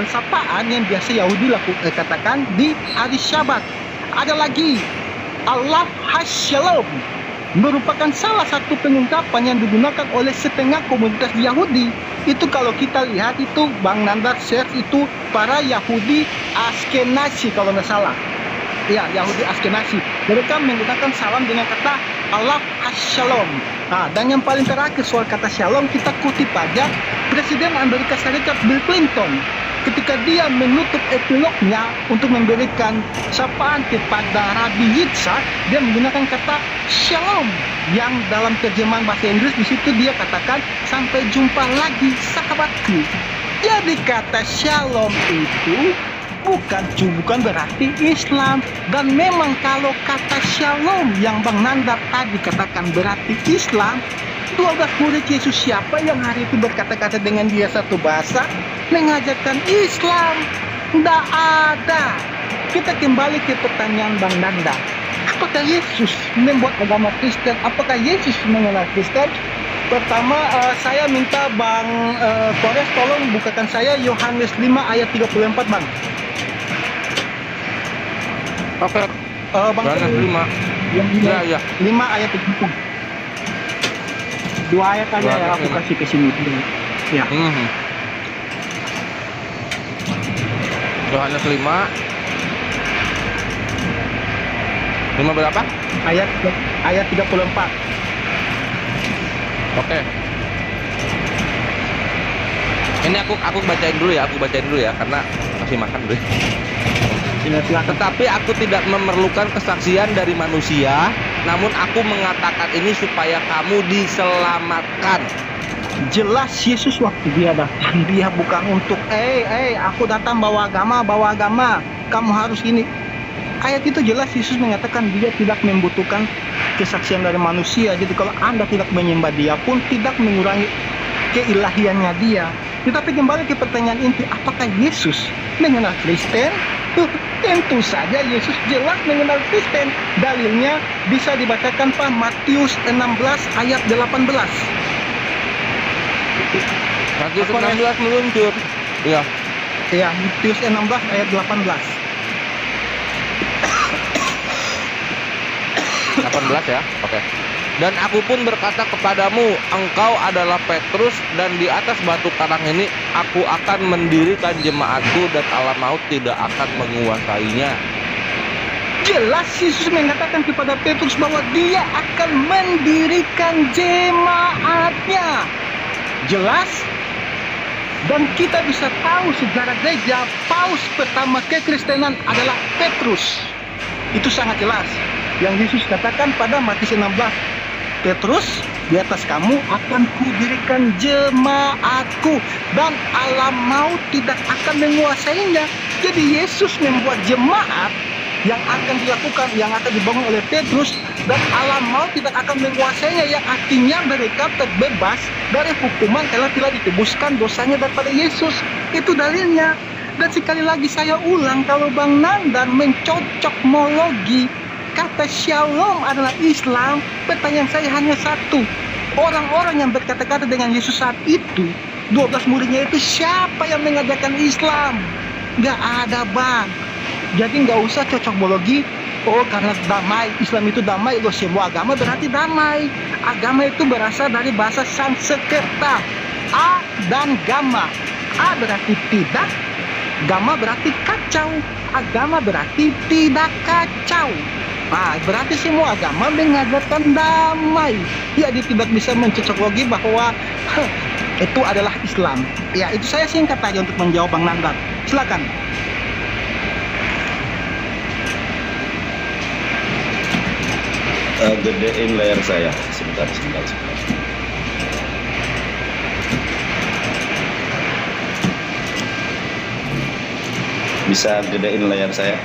sapaan yang biasa Yahudi katakan di hari Syabat. Ada lagi Allah Shalom, merupakan salah satu pengungkapan yang digunakan oleh setengah komunitas Yahudi. Itu kalau kita lihat itu Bang Nanda search itu para Yahudi Askenazi kalau nggak salah. Ya, Yahudi Askenazi. Mereka menggunakan salam dengan kata Allah Shalom. Nah, dan yang paling terakhir soal kata shalom, kita kutip aja Presiden Amerika Serikat Bill Clinton. Ketika dia menutup epilognya untuk memberikan sapaan kepada Rabbi Yitzhak, dia menggunakan kata shalom, yang dalam terjemahan bahasa Inggris di situ dia katakan sampai jumpa lagi sahabatku. Jadi kata shalom itu bukan berarti Islam. Dan memang kalau kata shalom yang Bang Nanda tadi katakan berarti Islam, 12 murid Yesus siapa yang hari itu berkata-kata dengan dia satu bahasa mengajarkan Islam? Tidak ada. Kita kembali ke pertanyaan Bang Nanda. Apakah Yesus membuat agama Kristen? Apakah Yesus mengenal Kristen? Pertama, saya minta Bang Kores tolong bukakan saya Yohanes 5 ayat 34, Bang. Oke. Bang Yohanes 5. Ya. 5 ayat 34. 2 ayat aja yang aku kasih ke sini. Ya. Yohanes 5 berapa? Ayat 34. Oke. Ini aku bacain dulu ya, karena masih makan dulu. Silakan. Tetapi aku tidak memerlukan kesaksian dari manusia, namun aku mengatakan ini supaya kamu diselamatkan. Jelas Yesus waktu dia datang, dia bukan untuk aku datang bawa agama, kamu harus ini. Ayat itu jelas Yesus mengatakan dia tidak membutuhkan kesaksian dari manusia. Jadi kalau Anda tidak menyembah dia pun tidak mengurangi keilahiannya dia. Tetapi kembali ke pertanyaan inti, apakah Yesus mengenal Kristen? Tentu saja Yesus jelas mengenal Kristen. Dalilnya bisa dibacakan Pak, Matius 16 ayat 18. Matius 16 meluncur. Iya. Ya, Matius 16 ayat 18. 18 ya. Oke. Dan aku pun berkata kepadamu, engkau adalah Petrus, dan di atas batu karang ini aku akan mendirikan jemaatku, dan alam maut tidak akan menguasainya. Jelas Yesus mengatakan kepada Petrus bahwa dia akan mendirikan jemaatnya. Jelas. Dan kita bisa tahu sejarah gereja, paus pertama kekristenan adalah Petrus. Itu sangat jelas. Yang Yesus katakan pada Matius 16, Petrus, di atas kamu akan kudirikan jemaatku, dan alam maut tidak akan menguasainya. Jadi Yesus membuat jemaat yang akan dilakukan, yang akan dibangun oleh Petrus, dan alam maut tidak akan menguasainya, yang artinya mereka terbebas dari hukuman karena telah ditebuskan dosanya daripada Yesus. Itu dalilnya. Dan sekali lagi saya ulang, kalau Bang Nandan mencocokmologi kata shalom adalah Islam, pertanyaan saya hanya satu. Orang-orang yang berkata-kata dengan Yesus saat itu, 12 muridnya itu, siapa yang mengajarkan Islam? Gak ada, Bang. Jadi gak usah cocokmologi. Oh, karena damai, Islam itu damai, loh semua agama berarti damai. Agama itu berasal dari bahasa Sanskerta, A dan Gama. A berarti tidak, Gama berarti kacau. Agama berarti tidak kacau. Nah, berarti semua agama mengajarkan damai. Ya, dia tidak bisa mencocoklogi bahwa itu adalah Islam. Ya, itu saya singkat aja untuk menjawab Bang Nandan. Silakan. Gedein layar saya. Sebentar. Bisa gedein layar saya.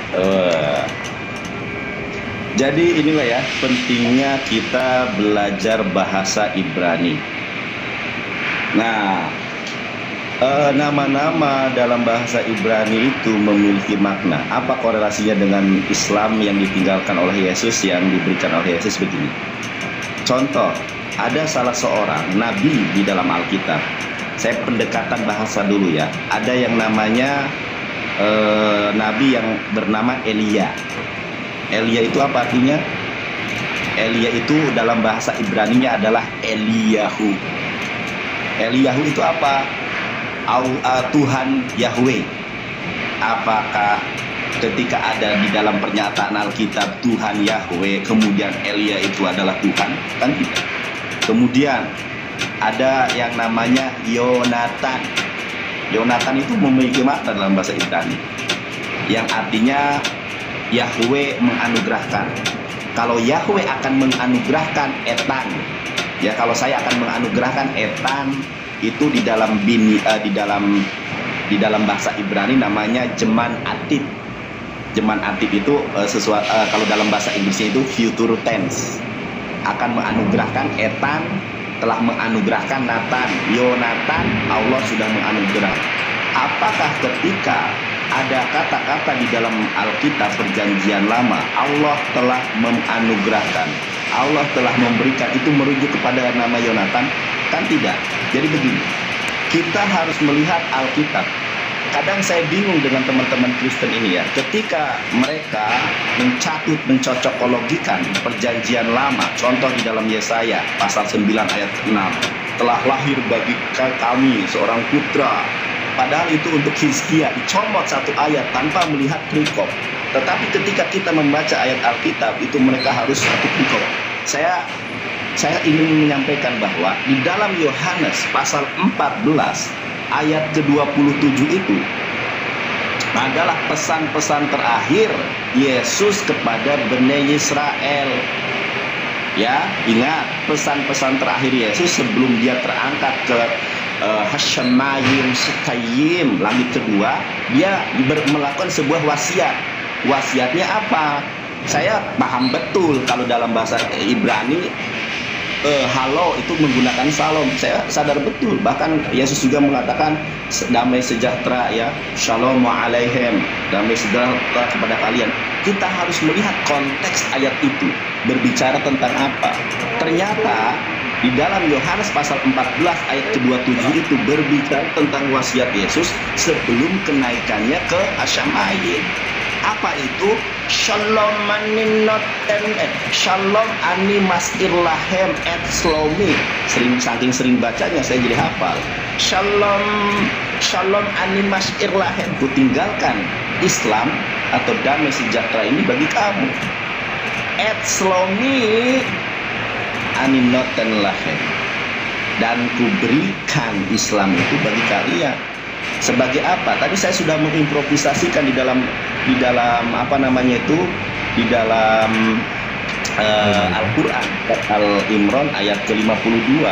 Jadi inilah ya pentingnya kita belajar bahasa Ibrani. Nah, nama-nama dalam bahasa Ibrani itu memiliki makna. Apa korelasinya dengan Islam yang ditinggalkan oleh Yesus, yang diberikan oleh Yesus begini? Contoh, ada salah seorang nabi di dalam Alkitab. Saya pendekatan bahasa dulu ya. Ada yang namanya nabi yang bernama Elia. Elia itu apa artinya? Elia itu dalam bahasa Ibraninya adalah Eliyahu. Eliyahu itu apa? Tuhan Yahweh. Apakah ketika ada di dalam pernyataan Alkitab Tuhan Yahweh, kemudian Elia itu adalah Tuhan? Kan tidak. Kemudian ada yang namanya Yonatan. Yonatan itu memiliki makna dalam bahasa Ibrani, yang artinya Yahweh menganugerahkan. Kalau Yahweh akan menganugerahkan etan, ya, kalau saya akan menganugerahkan etan, itu di dalam bahasa Ibrani namanya jeman atid. Jeman atid itu kalau dalam bahasa Inggrisnya itu future tense. Akan menganugerahkan etan, telah menganugerahkan Natan. Yonatan, Allah sudah menganugerah. Apakah ketika ada kata-kata di dalam Alkitab Perjanjian Lama, Allah telah menganugerahkan, Allah telah memberikan, itu merujuk kepada nama Yonatan? Kan tidak. Jadi begini, kita harus melihat Alkitab. Kadang saya bingung dengan teman-teman Kristen ini ya, ketika mereka mencocokologikan Perjanjian Lama. Contoh di dalam Yesaya pasal 9 ayat 6, telah lahir bagi kami seorang putra. Padahal itu untuk Hizkia, dicomot satu ayat tanpa melihat perikop. Tetapi ketika kita membaca ayat Alkitab, itu mereka harus satu perikop. Saya ingin menyampaikan bahwa di dalam Yohanes pasal 14 ayat ke-27 itu adalah pesan-pesan terakhir Yesus kepada Bani Israel. Ya, ingat pesan-pesan terakhir Yesus sebelum dia terangkat ke Hasyamayim Sukayim, langit kedua, dia melakukan sebuah wasiat. Wasiatnya apa? Saya paham betul kalau dalam bahasa Ibrani halo itu menggunakan salam. Saya sadar betul. Bahkan Yesus juga mengatakan damai sejahtera ya, shalom alaihim, damai sejahtera kepada kalian. Kita harus melihat konteks ayat itu berbicara tentang apa. Ternyata di dalam Yohanes pasal 14 ayat ke-27 itu berbicara tentang wasiat Yesus sebelum kenaikannya ke Asyamayin. Apa itu? Shalom Shalom animas irlahem et slomi. Saking sering bacanya saya jadi hafal. Shalom animas irlahem. Ku tinggalkan Islam atau damai sejahtera ini bagi kamu. Et slomi aninoten lahem. Dan ku berikan Islam itu bagi kalian. Sebagai apa? Tadi saya sudah mengimprovisasikan di dalam apa namanya itu, di dalam Al-Qur'an Al-Imran ayat ke-52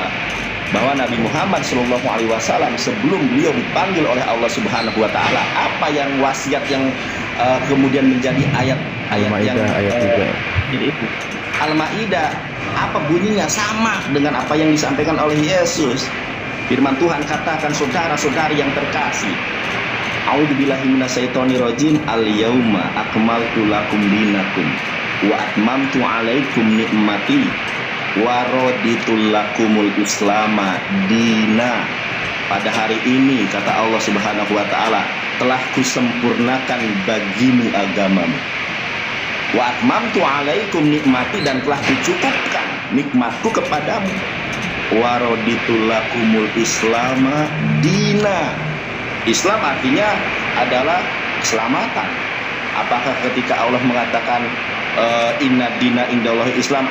bahwa Nabi Muhammad SAW sebelum beliau dipanggil oleh Allah Subhanahu wa taala, apa yang wasiat yang kemudian menjadi ayat-ayat yang ayat 3. itu Al-Maidah, apa bunyinya sama dengan apa yang disampaikan oleh Yesus. Firman Tuhan katakan, saudara-saudari yang terkasih, a'udzubillahi minasyaitonirrajim, al-yauma akmaltu lakum dinakum wa atmamtu 'alaikum ni'mati wa raditu lakumul islama dina. Pada hari ini kata Allah Subhanahu wa taala, telah kusempurnakan bagimu agamamu. Wa atmamtu 'alaikum nikmati, dan telah kucukupkan nikmatku kepadamu. Wa raditu lakumul islama dina. Islam artinya adalah keselamatan. Apakah ketika Allah mengatakan inna dina indallahi Islam,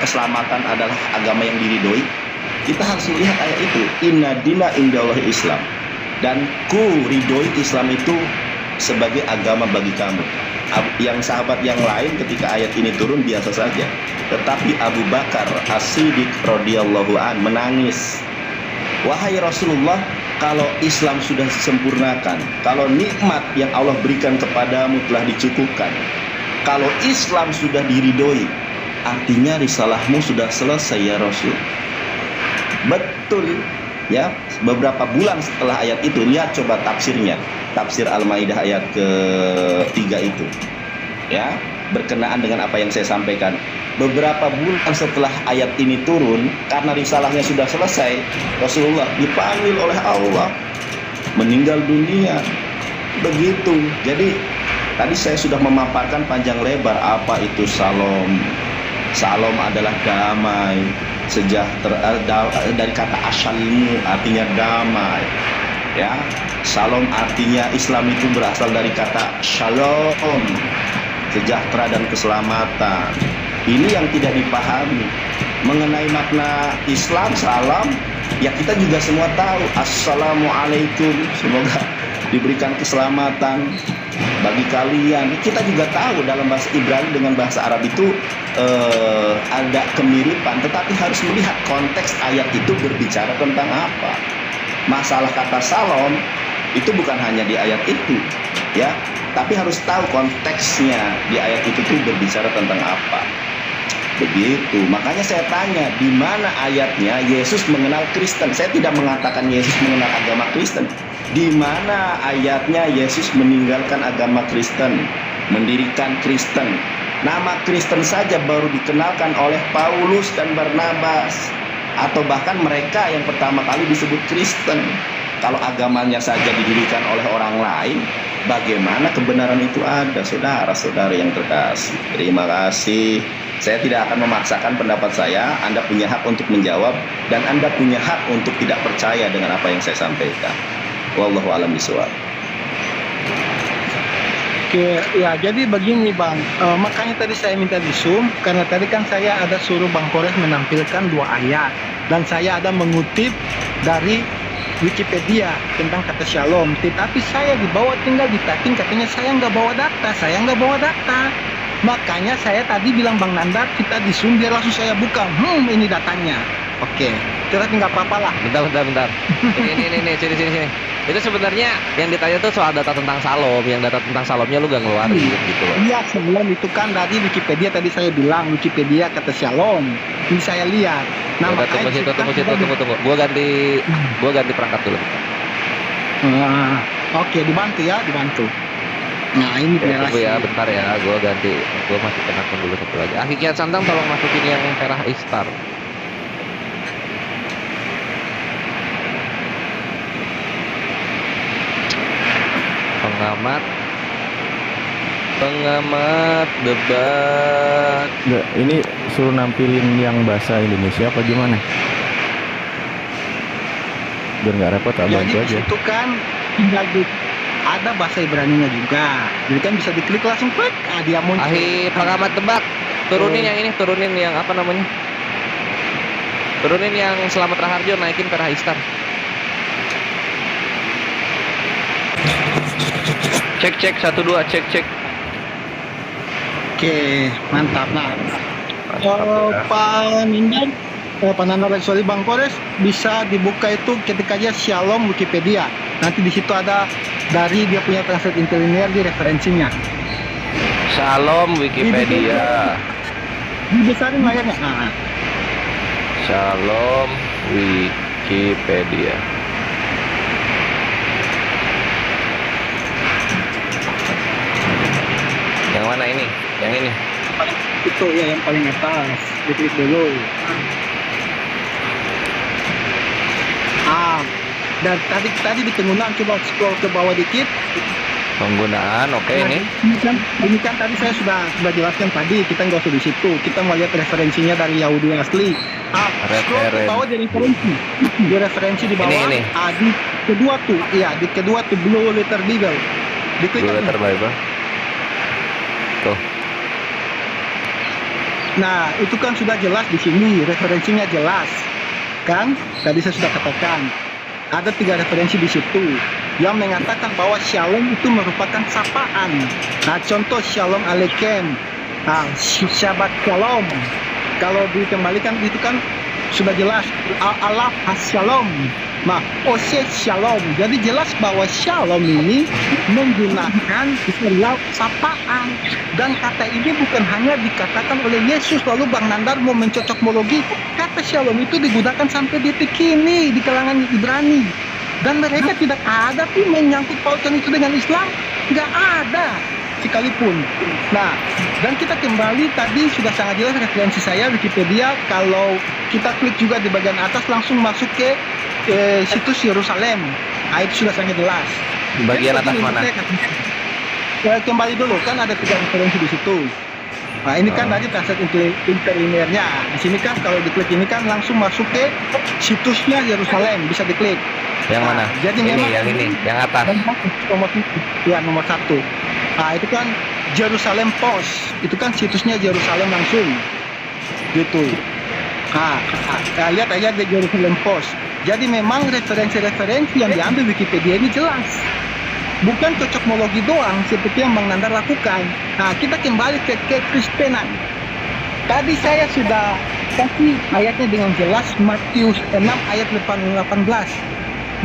keselamatan adalah agama yang diridhoi? Kita harus melihat ayat itu, inna dina indallahi Islam, dan ku ridhoi Islam itu sebagai agama bagi kamu. Yang sahabat yang lain ketika ayat ini turun biasa saja, tetapi Abu Bakar As-Siddiq radhiyallahu an menangis. Wahai Rasulullah, kalau Islam sudah disempurnakan, kalau nikmat yang Allah berikan kepadamu telah dicukupkan, kalau Islam sudah diridhoi, artinya risalahmu sudah selesai ya Rasul. Betul ya. Beberapa bulan setelah ayat itu, lihat coba tafsirnya, tafsir Al-Maidah ayat ke-3 itu ya, berkenaan dengan apa yang saya sampaikan. Beberapa bulan setelah ayat ini turun, karena risalahnya sudah selesai, Rasulullah dipanggil oleh Allah meninggal dunia. Begitu. Jadi tadi saya sudah memaparkan panjang lebar apa itu salam. Salam adalah damai, sejahtera, dari kata asalmu artinya damai ya. Salam artinya, Islam itu berasal dari kata shalom, sejahtera dan keselamatan. Ini yang tidak dipahami mengenai makna Islam. Salam ya, kita juga semua tahu, assalamualaikum, semoga diberikan keselamatan bagi kalian. Kita juga tahu dalam bahasa Ibrani dengan bahasa Arab itu ada kemiripan, tetapi harus melihat konteks ayat itu berbicara tentang apa. Masalah kata salam itu bukan hanya di ayat itu ya, tapi harus tahu konteksnya di ayat itu tuh berbicara tentang apa. Begitu. Makanya saya tanya, di mana ayatnya Yesus mengenal Kristen? Saya tidak mengatakan Yesus mengenal agama Kristen. Di mana ayatnya Yesus meninggalkan agama Kristen, mendirikan Kristen? Nama Kristen saja baru dikenalkan oleh Paulus dan Barnabas, atau bahkan mereka yang pertama kali disebut Kristen. Kalau agamanya saja didirikan oleh orang lain, bagaimana kebenaran itu ada, saudara-saudara yang terkasih? Terima kasih. Saya tidak akan memaksakan pendapat saya. Anda punya hak untuk menjawab, dan Anda punya hak untuk tidak percaya dengan apa yang saya sampaikan. Wallahu a'lam bishawab. Oke, ya jadi begini Bang, makanya tadi saya minta di Zoom, karena tadi kan saya ada suruh Bang Kores menampilkan 2 ayat, dan saya ada mengutip dari Wikipedia tentang kata shalom, tetapi saya dibawa tinggal di typing, katanya saya nggak bawa data, makanya saya tadi bilang Bang Nanda, kita di Zoom biar langsung saya buka, ini datanya. Oke, tetapi nggak apa-apa lah. Bentar. Ini, sini. Itu sebenarnya yang ditanya tuh soal data tentang salom, yang data tentang salomnya lu gak ngeluarin gitu loh. Iya, sebelum itu kan dari Wikipedia tadi saya bilang, Wikipedia kata shalom. Ini saya lihat. Nah, Udah, tunggu situ, tunggu. Gua ganti perangkat dulu. Oke, dibantu ya, dibantu. Nah, ini Ya, tunggu generasi. ya, bentar ya. Gua masukin akun dulu satu lagi. Aki Kian Santang tolong masukin yang Perah Istar. Pengamat debat. Enggak, ini suruh nampilin yang bahasa Indonesia apa gimana? Biar nggak repot Jadi bantu di aja. situ kan tinggal ada bahasa Ibraninya juga. Jadi kan bisa diklik langsung klik. Dia muncul. Pengamat debat. Turunin yang ini, turunin yang apa namanya? Turunin yang Selamat Raharjo, naikin Perah Istar. Cek 1 2 cek. Oke, mantap. Nah, Pak Nindan, Pak Nandar sorry Bang Kores, bisa dibuka itu ketik aja Shalom Wikipedia. Nanti di situ ada dari dia punya translate interlinear di referensinya. Shalom Wikipedia. Dibesarin layarnya. Nah, Shalom Wikipedia. Yang mana ini? Yang ini. itu ya yang paling atas. Diklik dulu. Dan tadi di penggunaan coba scroll ke bawah dikit. Penggunaan, oke ini. Ini kan tadi saya sudah jelaskan tadi, kita nggak usah di situ. Kita mau lihat referensinya dari Yahudi asli. Scroll ke bawah di referensi. Di referensi di bawah. Ini. Di kedua tuh, iya di kedua tuh Blue Letter Bible. Diklik Blue Letter Bible. Tuh. Nah, itu kan sudah jelas di sini, referensinya jelas. Kan? Tadi saya sudah katakan. Ada 3 referensi di situ yang mengatakan bahwa shalom itu merupakan sapaan. Nah, contoh shalom aleichem. Nah, syabat shalom. Kalau dikembalikan itu kan sudah jelas Allah shalom. Nah, Ose shalom. Jadi jelas bahwa shalom ini menggunakan istilah sapaan. Dan kata ini bukan hanya dikatakan oleh Yesus. Lalu Bang Nandar mau mencocokmologi. Kata shalom itu digunakan sampai detik ini di kalangan Ibrani. Dan mereka tidak ada pun menyangkut pautkan itu dengan Islam. Nggak ada sekalipun. Nah, dan kita kembali tadi sudah sangat jelas referensi saya Wikipedia. Kalau kita klik juga di bagian atas langsung masuk ke situs Yerusalem. Nah, itu sudah sangat jelas. Bagian atas mana? Kembali dulu kan ada 3 referensi di situ. Nah, ini kan tadi translate interlinearnya. Di sini kan kalau diklik ini kan langsung masuk ke situsnya Yerusalem, bisa diklik. Yang mana? Jadi ini, memang yang ini, yang atas. Nomor 1. Nah, itu kan Jerusalem Post. Itu kan situsnya Yerusalem langsung. Gitu. Nah, lihat aja di Jerusalem Post. Jadi memang referensi-referensi yang diambil Wikipedia ini jelas. Bukan cocokmologi doang seperti yang Bang Nandar lakukan. Nah, kita kembali ke Kristenan. Tadi saya sudah kasih ayatnya dengan jelas Matius 6 ayat 18.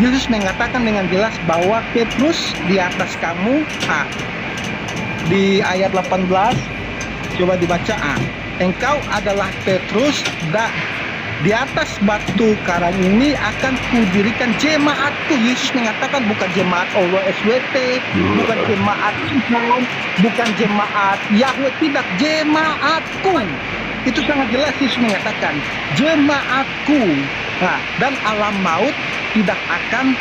Yesus mengatakan dengan jelas bahwa Petrus di atas kamu. Di ayat 18 coba dibaca. Engkau adalah Petrus, di atas batu karang ini akan kudirikan jemaatku. Yesus mengatakan bukan jemaat Allah SWT, bukan jemaat Islam, bukan jemaat Yahweh, tidak, jemaatku. Itu sangat jelas Yesus mengatakan jemaatku. Nah, dan alam maut tidak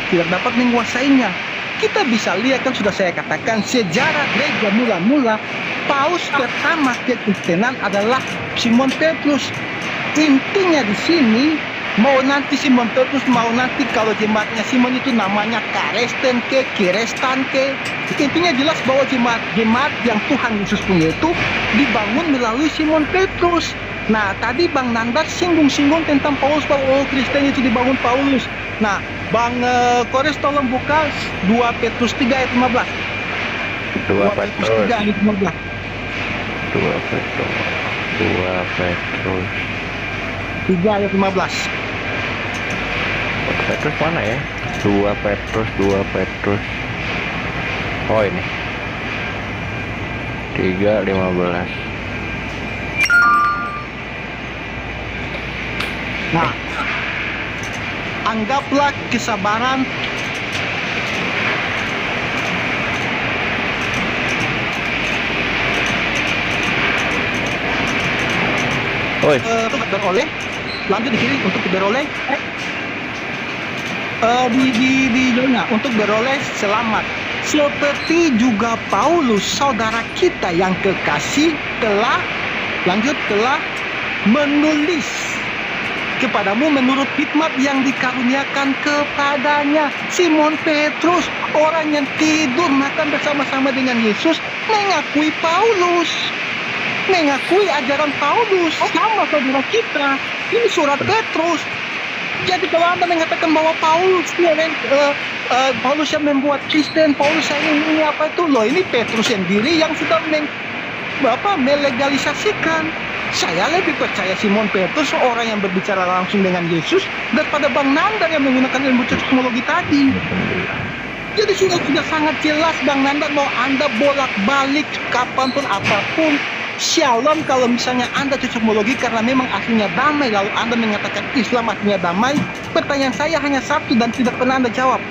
dapat menguasainya. Kita bisa lihat kan sudah saya katakan sejarah gereja mula-mula paus pertama kekristenan adalah Simon Petrus. Intinya di sini mau nanti Simon Petrus mau nanti kalau jemaatnya Simon itu namanya Karesten ke Kirestan ke, intinya jelas bahwa jemaat yang Tuhan Yesus punya itu dibangun melalui Simon Petrus. Nah, tadi Bang Nandar singgung-singgung tentang Paulus, Kristen itu dibangun Paulus. Nah, Bang Kores tolong buka 2 Petrus 3 ayat 15. 2 Petrus 3 ayat 15. 2 Petrus 3 ayat 15. Petrus mana ya? 2 Petrus. Oh, ini. 3:15. Nah, anggaplah kesabaran Oi. untuk beroleh, lanjut di kiri untuk beroleh di jauhnya untuk beroleh selamat. Seperti juga Paulus, saudara kita yang kekasih, telah menulis kepadamu menurut hikmat yang dikaruniakan kepadanya. Simon Petrus, orang yang tidur makan bersama-sama dengan Yesus, mengakui Paulus, mengakui ajaran Paulus sama saudara kita. Ini surat Petrus. Jadi kalau Anda mengatakan bahwa Paulus Paulus yang membuat Kristen, Paulus yang ini apa itu loh, ini Petrus sendiri yang sudah melegalisasikan. Saya lebih percaya Simon Petrus, orang yang berbicara langsung dengan Yesus, daripada Bang Nandar yang menggunakan ilmu cosmologi tadi. Jadi sudah sangat jelas Bang Nandar, mau Anda bolak-balik kapanpun apapun. Shalom kalau misalnya Anda cosmologi karena memang aslinya damai, lalu Anda mengatakan Islam aslinya damai. Pertanyaan saya hanya satu dan tidak pernah Anda jawab.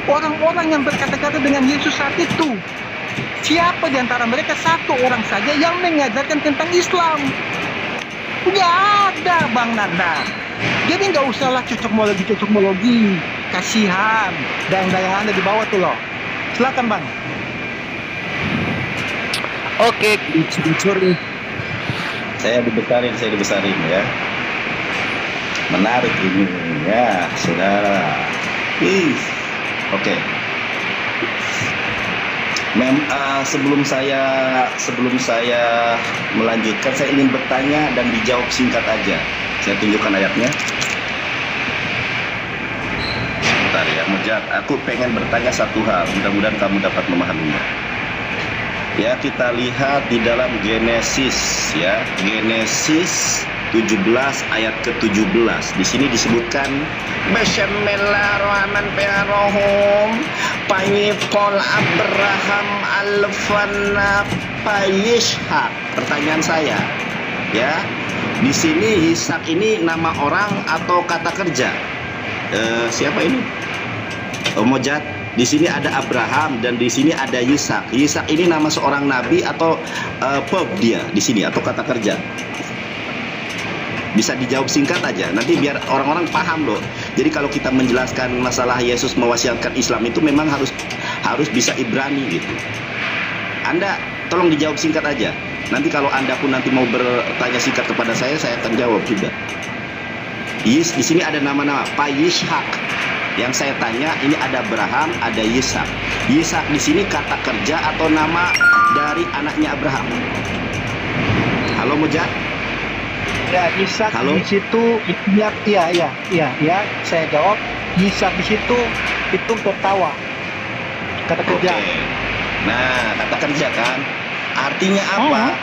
Orang-orang yang berkata-kata dengan Yesus saat itu, siapa di antara mereka? Satu orang saja yang mengajarkan tentang Islam. Nggak ada Bang Nanda. Jadi nggak usahlah cocokmologi. Kasihan dayang-dayang Anda di bawah tuh loh. Silakan Bang. Oke, Saya dibesarin ya. Menarik ini ya, saudara. Oke. Sebelum saya melanjutkan, saya ingin bertanya dan dijawab singkat aja. Saya tunjukkan ayatnya. Sebentar ya, Mujad. Aku pengen bertanya satu hal. Mudah-mudahan kamu dapat memahaminya. Ya, kita lihat di dalam Genesis ya. Genesis 17 ayat ke-17. Di sini disebutkan Bismillahirrahmanirrahim. Payipol Abraham alfana payishak. Pertanyaan saya, ya, di sini Ishak ini nama orang atau kata kerja? Siapa ini? Mojad. Di sini ada Abraham dan di sini ada Ishak. Ishak ini nama seorang nabi atau verb dia di sini atau kata kerja? Bisa dijawab singkat aja, nanti biar orang-orang paham loh. Jadi kalau kita menjelaskan masalah Yesus mewasiatkan Islam itu memang harus bisa Ibrani gitu. Anda tolong dijawab singkat aja. Nanti kalau Anda pun nanti mau bertanya singkat kepada saya akan jawab juga. Di sini ada nama-nama Pak Yishak. Yang saya tanya ini ada Abraham, ada Ishak. Ishak di sini kata kerja atau nama dari anaknya Abraham? Halo Mujad? Ya, Ishak Halo? di situ ya, saya jawab. Ishak di situ itu tertawa. Kata kerja. Oke. Nah, kata kerja kan. Artinya apa?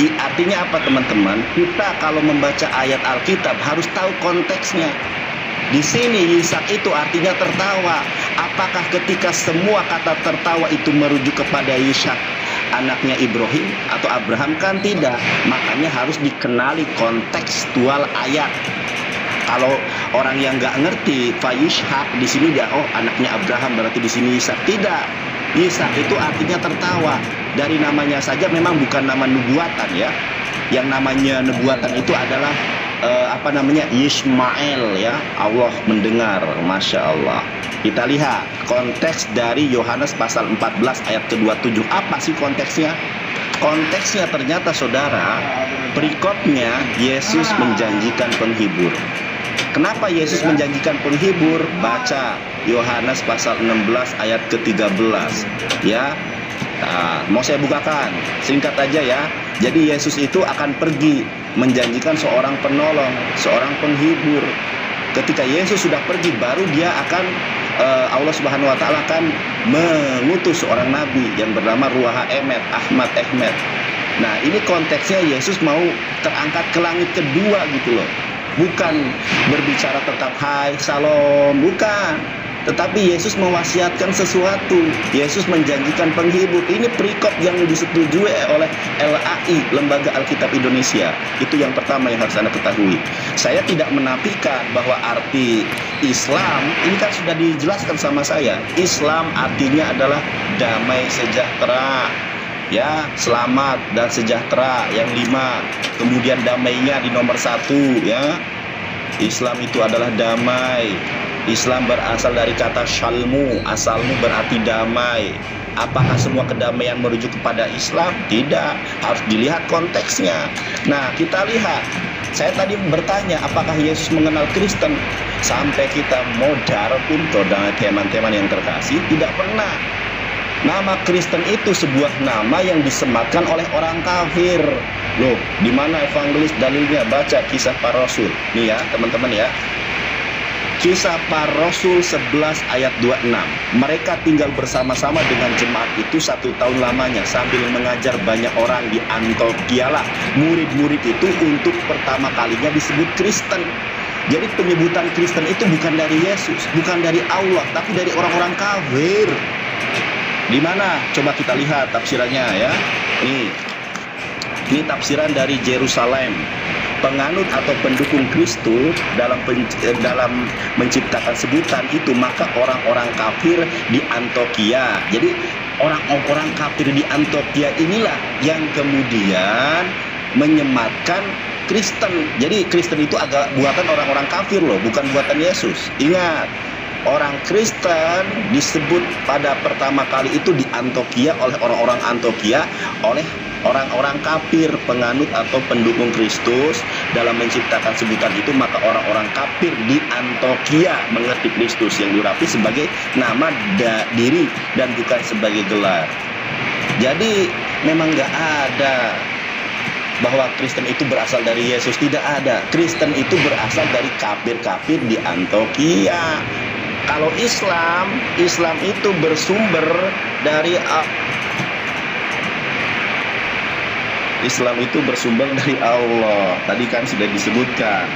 Artinya apa teman-teman? Kita kalau membaca ayat Alkitab harus tahu konteksnya. Di sini Ishak itu artinya tertawa. Apakah ketika semua kata tertawa itu merujuk kepada Ishak anaknya Ibrahim atau Abraham? Kan tidak. Makanya harus dikenali kontekstual ayat. Kalau orang yang nggak ngerti Fayishak di sini dia anaknya Abraham berarti di sini Ishak. Tidak. Ishak itu artinya tertawa. Dari namanya saja memang bukan nama nubuatan ya. Yang namanya nubuatan itu adalah Yismael ya. Allah mendengar, Masya Allah. Kita lihat konteks dari Yohanes pasal 14 ayat ke-27. Apa sih konteksnya? Konteksnya ternyata saudara, perikopnya Yesus menjanjikan penghibur. Kenapa Yesus menjanjikan penghibur? Baca Yohanes pasal 16 ayat ke-13 ya. Nah, mau saya bukakan singkat aja ya. Jadi Yesus itu akan pergi menjanjikan seorang penolong, seorang penghibur. Ketika Yesus sudah pergi, baru dia akan Allah Subhanahu wa taala akan mengutus seorang nabi yang bernama Ruach Ahmad Ahmed. Nah, ini konteksnya Yesus mau terangkat ke langit kedua gitu loh. Bukan berbicara tentang hai, salam, bukan. Tetapi Yesus mewasiatkan sesuatu. Yesus menjanjikan penghibur. Ini perikop yang disetujui oleh LAI, Lembaga Alkitab Indonesia. Itu yang pertama yang harus Anda ketahui. Saya tidak menafikan bahwa arti Islam, ini kan sudah dijelaskan sama saya. Islam artinya adalah damai sejahtera. Ya, selamat dan sejahtera. Yang 5, kemudian damainya di nomor 1, ya. Islam itu adalah damai. Islam berasal dari kata shalmu, asalmu berarti damai. Apakah semua kedamaian merujuk kepada Islam? Tidak, harus dilihat konteksnya. Nah, kita lihat. Saya tadi bertanya, apakah Yesus mengenal Kristen? Sampai kita modar pun, dan teman-teman yang terkasih, tidak pernah. Nama Kristen itu sebuah nama yang disematkan oleh orang kafir. Loh, di mana evangelis dalilnya? Baca Kisah Para Rasul. Nih ya, teman-teman ya. Kisah Para Rasul 11 ayat 26. Mereka tinggal bersama-sama dengan jemaat itu 1 tahun lamanya sambil mengajar banyak orang di Antiokhia lah. Murid-murid itu untuk pertama kalinya disebut Kristen. Jadi penyebutan Kristen itu bukan dari Yesus, bukan dari Allah, tapi dari orang-orang kafir. Di mana? Coba kita lihat tafsirannya ya. Ini tafsiran dari Yerusalem. Penganut atau pendukung Kristus dalam menciptakan sebutan itu, maka orang-orang kafir di Antiokhia. Jadi orang-orang kafir di Antiokhia inilah yang kemudian menyematkan Kristen. Jadi Kristen itu agak buatan orang-orang kafir loh, bukan buatan Yesus. Ingat, orang Kristen disebut pada pertama kali itu di Antiokhia oleh orang-orang Antiokhia, oleh orang-orang kafir, penganut atau pendukung Kristus dalam menciptakan sebutan itu, maka orang-orang kafir di Antiokhia mengerti Kristus yang diurapi sebagai nama diri dan bukan sebagai gelar. Jadi memang nggak ada bahwa Kristen itu berasal dari Yesus, tidak ada. Kristen itu berasal dari kafir-kafir di Antiokhia. Kalau Islam itu bersumber dari Allah. Tadi kan sudah disebutkan,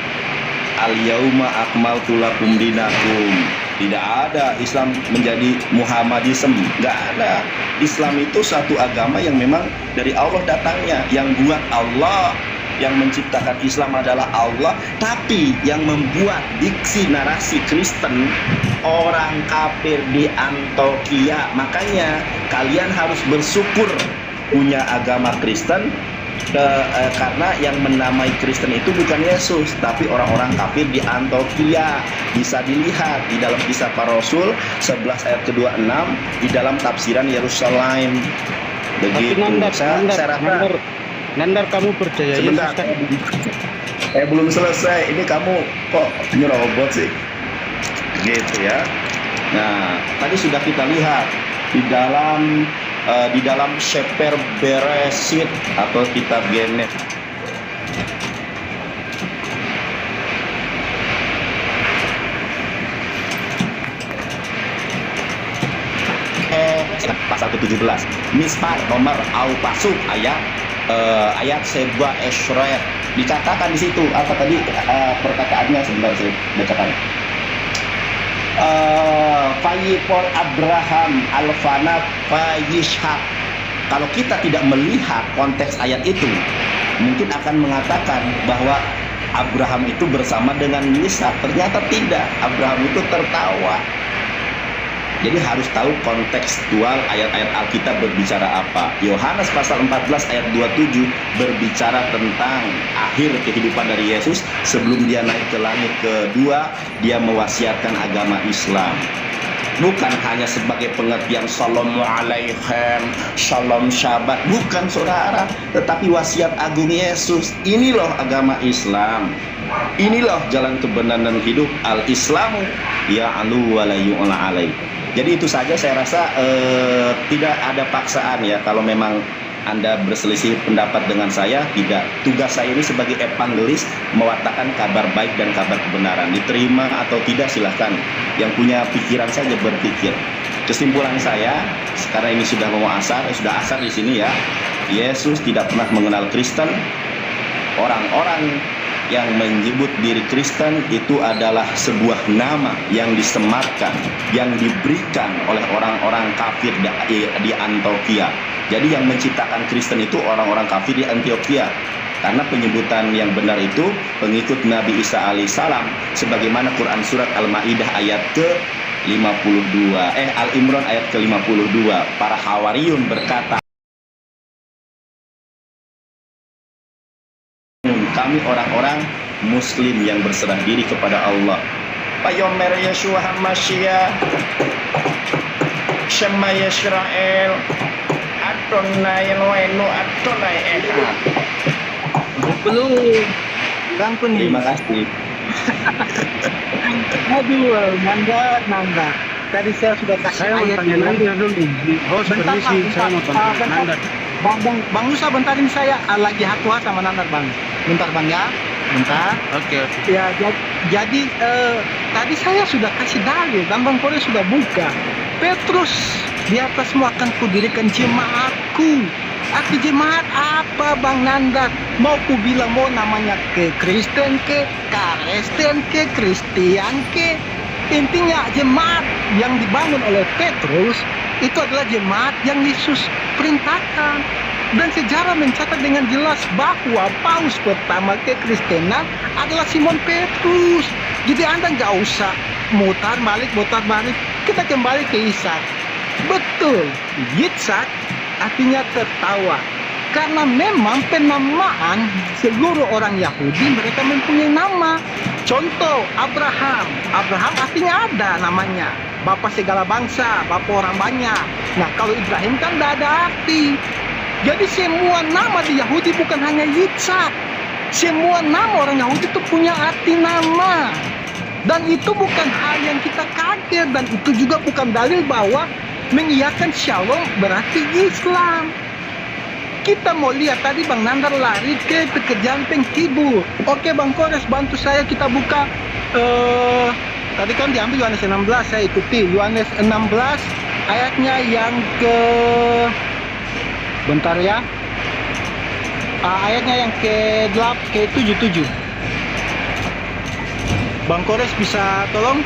al-yauma akmaltu lakum dinakum. Tidak ada Islam menjadi Muhammadism, nggak ada. Islam itu satu agama yang memang dari Allah datangnya, yang buat Allah, yang menciptakan Islam adalah Allah, tapi yang membuat diksi narasi Kristen orang kafir di Antiokhia. Makanya kalian harus bersyukur punya agama Kristen, karena yang menamai Kristen itu bukan Yesus, tapi orang-orang kafir di Antiokhia. Bisa dilihat di dalam Kisah Para Rasul 11 ayat ke-26 di dalam tafsiran Yerusalem. Begitu. Nandar, kamu percaya sebentar, belum selesai. Ini kamu kok nyerobot sih? Gitu ya. Nah, tadi sudah kita lihat di dalam Sefer Bereshit atau kitab Genesis. Pasal ke-17. Mispar nomor au pasuk ayat Seba Esret. Dikatakan di situ apa tadi perkataannya, sebentar saya bacakan. Fayipol Abraham Alfanat Fayishak. Kalau kita tidak melihat konteks ayat itu, mungkin akan mengatakan bahwa Abraham itu bersama dengan Ishak. Ternyata tidak, Abraham itu tertawa. Jadi harus tahu kontekstual ayat-ayat Alkitab berbicara apa. Yohanes pasal 14 ayat 27 berbicara tentang akhir kehidupan dari Yesus. Sebelum dia naik ke langit kedua, dia mewasiatkan agama Islam. Bukan hanya sebagai pengertian Shalom Alaikum, Shalom Syabat. Bukan saudara, tetapi wasiat agung Yesus. Ini loh agama Islam. Inilah jalan kebenaran dan hidup. Al-Islamu ya'lu wa la yu'la alaih. Jadi itu saja, saya rasa tidak ada paksaan ya. Kalau memang Anda berselisih pendapat dengan saya, tidak. Tugas saya ini sebagai evangelis mewartakan kabar baik dan kabar kebenaran. Diterima atau tidak silahkan. Yang punya pikiran saja berpikir. Kesimpulan saya, sekarang ini sudah mau asar, sudah asar di sini ya. Yesus tidak pernah mengenal Kristen. Orang-orang yang menyebut diri Kristen itu adalah sebuah nama yang disematkan, yang diberikan oleh orang-orang kafir di Antioquia. Jadi yang menciptakan Kristen itu orang-orang kafir di Antioquia. Karena penyebutan yang benar itu pengikut Nabi Isa alaihissalam, sebagaimana Quran surat Al-Maidah ayat ke-52, Al-Imran ayat ke-52, para hawariyun berkata, kami orang-orang Muslim yang berserah diri kepada Allah. Payomer Yeshua Hamashiach, Shema Yisrael, Adonai Eloheinu, Adonai Echad. Belum. Ganggu nih. Terima kasih. Aduh, Nanda. Tadi saya sudah kasih ayat dulu. Oh, permisi, saya mau tanya Nanda. Bang Nusa bentarin saya lagi hatua sama Nanda, Bang. Bentar, Bang ya. Bentar. Oke. Ya, jadi tadi saya sudah kasih dalil dan Bang Kore sudah buka. Petrus di atas semua akan kudirikan jemaatku. Arti jemaat apa, Bang Nanda? Mau ku bilang mau namanya ke Kristen ke, Karesten ke, Kristian ke. Intinya jemaat yang dibangun oleh Petrus itu adalah jemaat yang Yesus perintahkan. Dan sejarah mencatat dengan jelas bahwa paus pertama kekristenan adalah Simon Petrus. Jadi Anda nggak usah mutar balik. Kita kembali ke Ishak. Betul, Yitzhak artinya tertawa. Karena memang penamaan seluruh orang Yahudi mereka mempunyai nama. Contoh Abraham. Abraham artinya ada namanya. Bapak segala bangsa, bapak orang banyak. Nah kalau Ibrahim kan tidak ada arti. Jadi semua nama di Yahudi bukan hanya Yitzhak. Semua nama orang Yahudi itu punya arti nama. Dan itu bukan hal yang kita kaget. Dan itu juga bukan dalil bahwa mengiyakan Shalom berarti Islam. Kita mau lihat tadi Bang Nandar lari ke pekerjaan penghibur. Oke Bang Kores bantu saya kita buka. Tadi kan diambil Yohanes 16 saya ikuti. Yohanes 16 ayatnya yang ke... Bentar ya. Ayatnya yang ke-77. Bang Kores bisa tolong?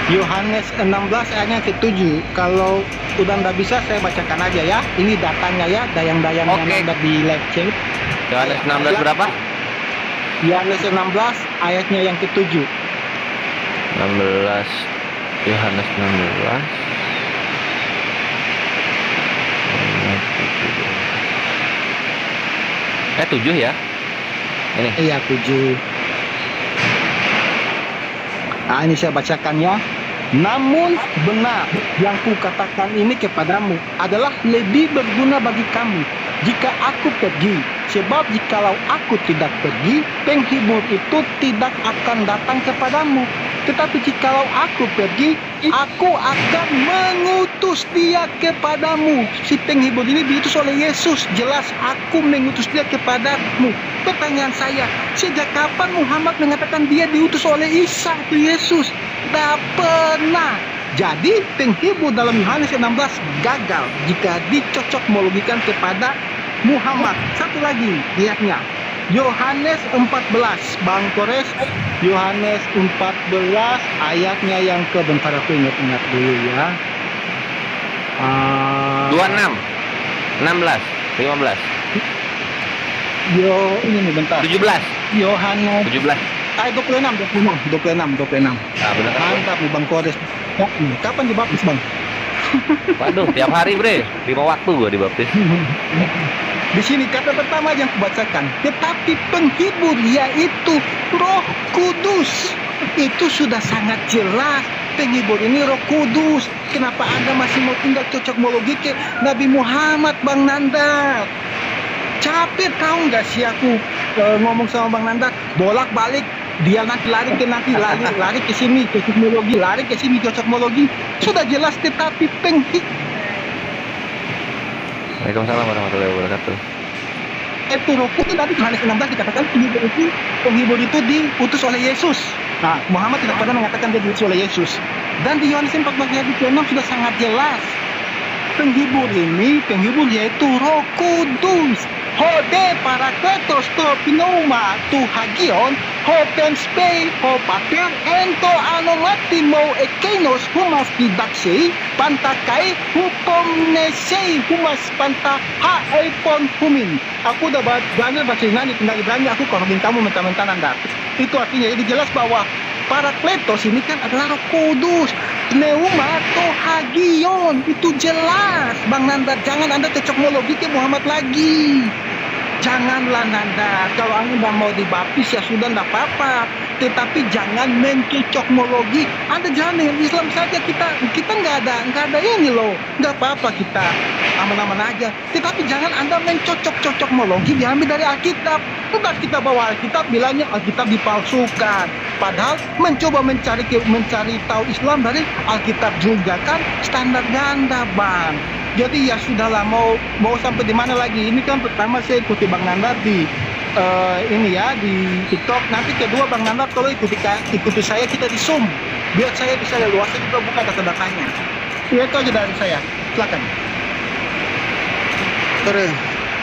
Yohanes 16 ayatnya ke-7. Kalau udah nggak bisa saya bacakan aja ya. Ini datanya ya, dayang-dayang yang ada di live chat. Yohanes 16 berapa? Yohanes 16 ayatnya yang ke-7. 16 Yohanes 16 7 ya? Ini. Iya 7. Nah ini saya bacakan ya. Namun benar yang kukatakan ini kepadamu adalah lebih berguna bagi kamu jika aku pergi. Sebab jikalau aku tidak pergi, penghibur itu tidak akan datang kepadamu. Tetapi jikalau aku pergi, aku akan mengutus dia kepadamu. Si penghibur ini diutus oleh Yesus. Jelas aku mengutus dia kepadamu. Pertanyaan saya, sejak kapan Muhammad mengatakan dia diutus oleh Isa atau Yesus? Tak pernah. Jadi penghibur dalam Yohanes 16 gagal jika dicocokmologikan kepada Muhammad. Satu lagi lihatnya. Yohanes 14, Bang Kores. Yohanes 14 ayatnya yang ke, bentar aku ingat-ingat dulu ya. 26, 16, 15. Ini nih bentar. 17. Yohanes 17. 26. Nah, benar kan? Mantap nih Bang Kores. Ya, kapan dibaptis Bang? Waduh, tiap hari bre, 5 waktu gua dibaptis. Di sini kata pertama yang kubacakan, tetapi penghibur yaitu Roh Kudus. Itu sudah sangat jelas. Penghibur ini Roh Kudus. Kenapa Anda masih mau tinggal cocokmologi ke Nabi Muhammad, Bang Nanda? Capek tahu nggak sih aku ngomong sama Bang Nanda bolak-balik. Dia nanti lari ke sini cocokmologi, lari ke sini cocokmologi. Sudah jelas tetapi Waalaikumsalam warahmatullahi wabarakatuh. Itu Roh Kudus tadi Yohanes 16 dikatakan penghibur itu diutus oleh Yesus. Nah, Muhammad tidak pernah mengatakan dia diutus oleh Yesus. Dan di Yohanes 14 ayat 26 sudah sangat jelas. Penghibur yaitu Roh Kudus. Hode parakletos to pinauma tu hagion, ho penspei, ho pater, ento anomati mo ekenos humas didaksei, pantakai, hupomnesei humas panta ha epon humin. Aku udah belajar bahasa Yunani, tinggal Ibrani, aku kalau kamu mentah-mentah Anda. Itu artinya, jadi jelas bahwa parakletos ini kan adalah Roh Kudus. Pneuma to hagion, itu jelas. Bang Nanda, jangan Anda cocokmologi ke Muhammad lagi. Janganlah Nanda, kalau Anda mau dibaptis ya sudah enggak apa-apa, tetapi jangan mencocokmologi. Anda jangan dengan Islam saja, kita nggak ada ini loh, nggak apa-apa, kita aman-aman aja. Tetapi jangan Anda mencocok-cocokmologi diambil dari Alkitab. Bukan kita bawa Alkitab bilangnya Alkitab dipalsukan, padahal mencoba mencari tahu Islam dari Alkitab juga kan standar ganda, Bang. Jadi ya sudahlah, mau sampai di mana lagi? Ini kan pertama saya ikuti Bang Nanda di ini ya di TikTok. Nanti kedua Bang Nanda kalau ikuti saya, kita di Zoom biar saya bisa leluasa juga buka data-datanya. Ya, itu aja dari saya. Silakan. Sore,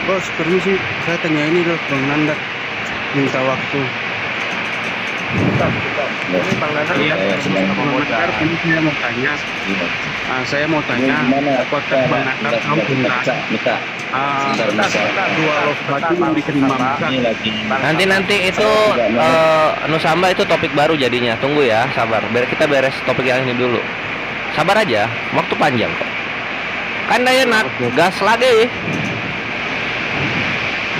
bos, permisi. Saya tanya ini loh, Bang Nanda. Minta waktu. Ini Bang Nanda ya, Saya mau tanya. Saya mau tanya, apakah Bang Nanda tahu tentang dua roh batu yang diterima Mekah? Nanti itu Nusamba itu topik baru jadinya. Tunggu ya, sabar. Kita beres topik yang ini dulu. Sabar aja, waktu panjang kok. Kan dah enak, gas lagi.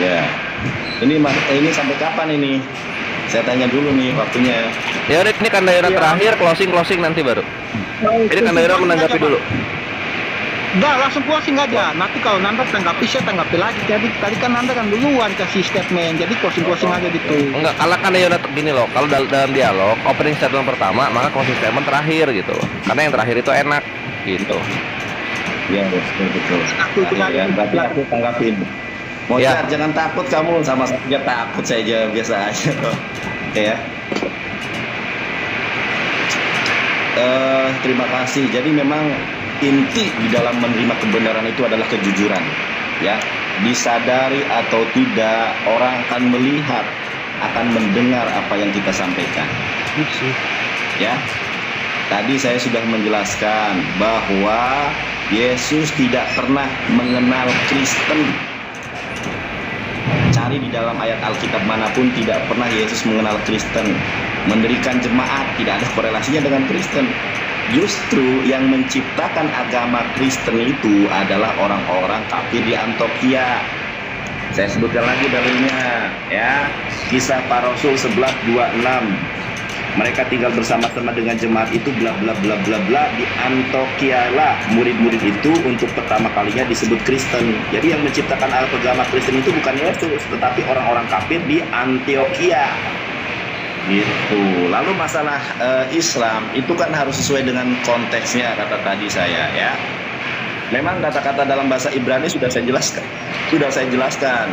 Ya. Ini sampai kapan ini? Saya tanya dulu nih waktunya. Ya udah, ini Kandaira terakhir, closing nanti baru. Jadi Kandaira menanggapi dulu. Enggak, langsung closing aja. Nanti kalau Nanda tanggapi, saya tanggapi lagi. Jadi tadi kan Nanda kan duluan kasih statement. Jadi closing aja gitu. Enggak, kalau Kandaira gini loh. Kalau dalam dialog, opening statement pertama, maka closing statement terakhir gitu. Karena yang terakhir itu enak gitu. Iya, betul. Ya, berarti aku tanggapin. Ya. Mocar, jangan takut kamu, sama saja takut saja, biasa aja kok. Oke ya. Terima kasih. Jadi memang inti di dalam menerima kebenaran itu adalah kejujuran. Ya, disadari atau tidak, orang akan melihat, akan mendengar apa yang kita sampaikan. Ya, tadi saya sudah menjelaskan bahwa Yesus tidak pernah mengenal Kristen. Cari di dalam ayat Alkitab manapun, tidak pernah Yesus mengenal Kristen. Mendirikan jemaat tidak ada korelasinya dengan Kristen. Justru yang menciptakan agama Kristen itu adalah orang-orang kafir di Antioquia. Saya sebutkan lagi dalilnya ya. Kisah Para Rasul 11:26. Mereka tinggal bersama-sama dengan jemaat itu bla bla bla bla bla. Di Antioquia lah murid-murid itu untuk pertama kalinya disebut Kristen. Jadi yang menciptakan agama Kristen itu bukan Yesus, tetapi orang-orang kafir di Antioquia. Gitu. Lalu masalah Islam itu kan harus sesuai dengan konteksnya, kata tadi saya ya. Memang kata-kata dalam bahasa Ibrani sudah saya jelaskan.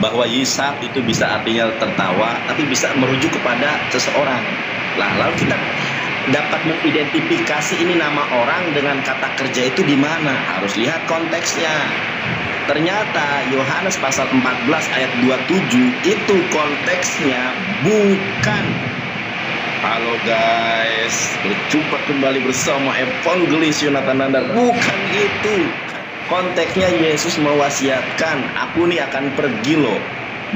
Bahwa Yisak itu bisa artinya tertawa, tapi bisa merujuk kepada seseorang. Lalu kita dapat mengidentifikasi ini nama orang dengan kata kerja itu di mana? Harus lihat konteksnya. Ternyata Yohanes pasal 14 ayat 27 itu konteksnya bukan. Halo guys, berjumpa kembali bersama Evangelis Yonatan Nandar. Bukan itu. Konteksnya Yesus mewasiatkan, aku nih akan pergi loh.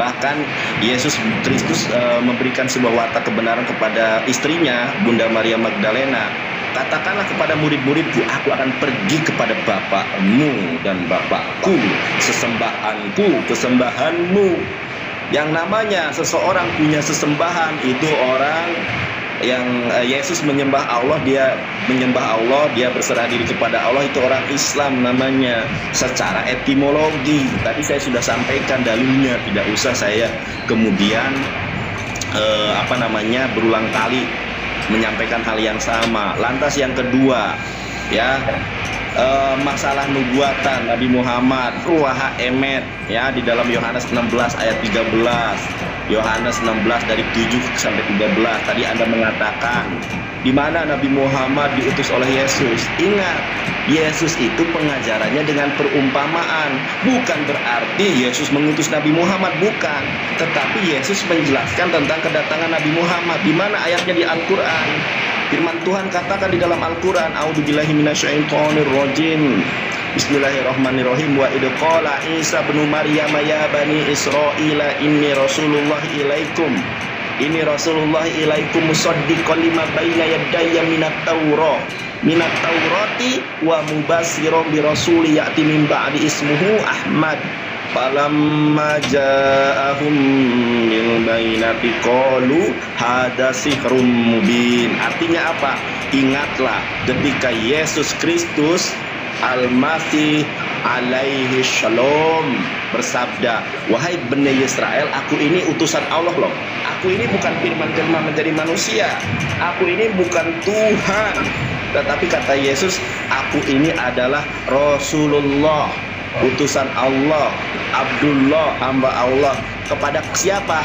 Bahkan Yesus Kristus memberikan sebuah watak kebenaran kepada istrinya, Bunda Maria Magdalena. Katakanlah kepada murid-muridku, aku akan pergi kepada Bapakmu dan Bapakku, sesembahanku, kesembahanmu. Yang namanya seseorang punya sesembahan itu orang yang Yesus menyembah Allah, dia menyembah Allah, dia berserah diri kepada Allah, itu orang Islam namanya. Secara etimologi tadi saya sudah sampaikan dalilnya, tidak usah saya kemudian berulang kali menyampaikan hal yang sama. Lantas yang kedua ya, masalah nubuatan Nabi Muhammad, ruaha emet ya, di dalam Yohanes 16 ayat 13. Yohanes 16 dari 7 sampai 13. Tadi Anda mengatakan di mana Nabi Muhammad diutus oleh Yesus. Ingat, Yesus itu pengajarannya dengan perumpamaan. Bukan berarti Yesus mengutus Nabi Muhammad, bukan. Tetapi Yesus menjelaskan tentang kedatangan Nabi Muhammad. Di mana ayatnya di Al-Quran? Firman Tuhan katakan di dalam Al-Quran, A'udzubillahi minasyaitonirrajim. Bismillahirrahmanirrahim. Wa idh qala Isa bin Maryam ya bani Israila inni Rasulullah ilaikum. Ini Rasulullah ilaikum musaddiqan lima baina yadayya minat Taurati wa mubassiran bi rasuli ya'ti min ba'di ismuhu Ahmad. Falamma ja'ahum bil bainati qalu hada sihrun mubin. Artinya apa? Ingatlah ketika Yesus Kristus Al-Masih alaihi shalom bersabda, wahai Bani Israel, aku ini utusan Allah loh. Aku ini bukan firman-firman menjadi manusia. Aku ini bukan Tuhan. Tetapi kata Yesus, aku ini adalah Rasulullah, utusan Allah, Abdullah, hamba Allah. Kepada siapa?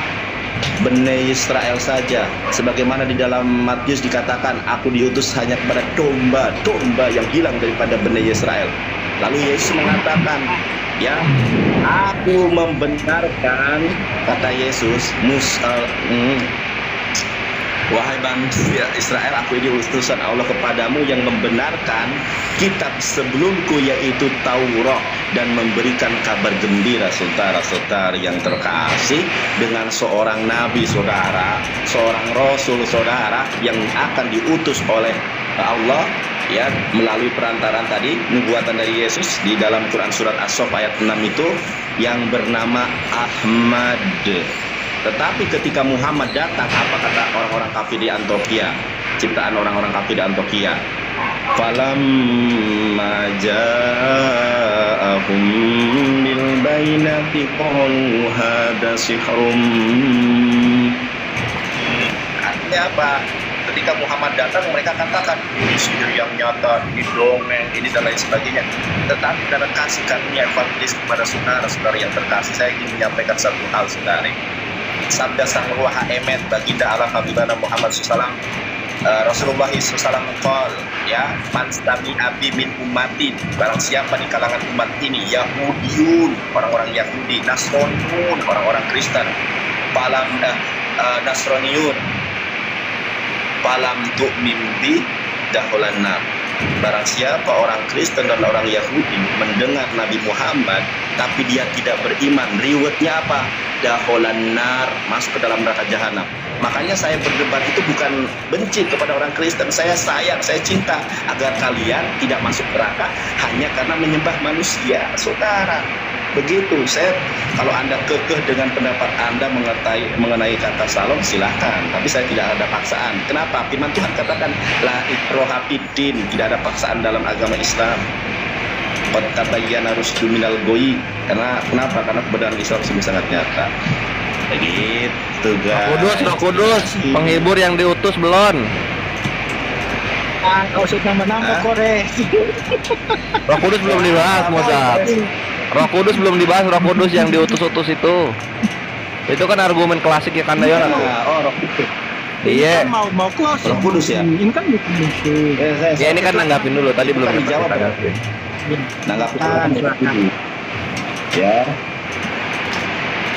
Bani Israel saja. Sebagaimana di dalam Matius dikatakan, aku diutus hanya kepada domba-domba yang hilang daripada Bani Israel. Lalu Yesus mengatakan, ya, aku membenarkan, kata Yesus, wahai bangsa Israel, aku ini utusan Allah kepadamu yang membenarkan kitab sebelumku, yaitu Taurat, dan memberikan kabar gembira saudara-saudara yang terkasih dengan seorang nabi saudara, seorang rasul saudara yang akan diutus oleh Allah, ya, melalui perantaran tadi nubuatan dari Yesus di dalam Quran surat As-Saff ayat 6 itu, yang bernama Ahmad. Tetapi ketika Muhammad datang, apa kata orang-orang kafir di Antioquia, ciptaan orang-orang kafir di Antioquia? Falamma ja'ahum bil bainati qalu hada sihrum. Artinya apa? Ketika Muhammad datang, mereka katakan ini sihir yang nyata, ini dongeng, ini dan lain sebagainya. Tetapi karena kasih karunia evangelis kepada saudara-saudara yang terkasih, saya ingin menyampaikan satu hal, saudara. Sabda sang ruah emet baginda Allah Habibana Muhammad SAW, Rasulullah SAW qol, ya, man stami abi min ummatin, barang siapa di kalangan umat ini, Yahudiyun, orang-orang Yahudi, Nasroniun, orang-orang Kristen, Nasroniun, palam tu'min bi dakhulan nar. Barang siapa orang Kristen dan orang Yahudi mendengar Nabi Muhammad tapi dia tidak beriman, riwayatnya apa? Dakhulan nar, masuk ke dalam neraka jahanam. Makanya saya berdebat itu bukan benci kepada orang Kristen, saya sayang, saya cinta agar kalian tidak masuk neraka hanya karena menyembah manusia, saudara. Begitu. Saya, kalau Anda kekeh dengan pendapat Anda mengenai kata salom, silahkan. Tapi saya tidak ada paksaan. Kenapa? Firman Tuhan katakan la ikraha fiddin, tidak ada paksaan dalam agama Islam. Qad tabayyana rusdu minal ghayy. Karena kenapa? Karena kebenaran Islam sungguh sangat nyata. Begitu, guys. Roh Kudus, penghibur yang diutus belum? Kau sudah menambah korek. Roh Kudus belum dibahas, Mozart. Roh Kudus belum dibahas, Roh Kudus yang diutus-utus itu. Itu kan argumen klasik ya kan, Dayon? Oh, Roh Kudus. Iya. Mau close. Roh Kudus ya. Ini kan bukan. Ya ini kan nanggapin dulu, tadi belum dijawab. Nanggapin Roh Kudus. Ya.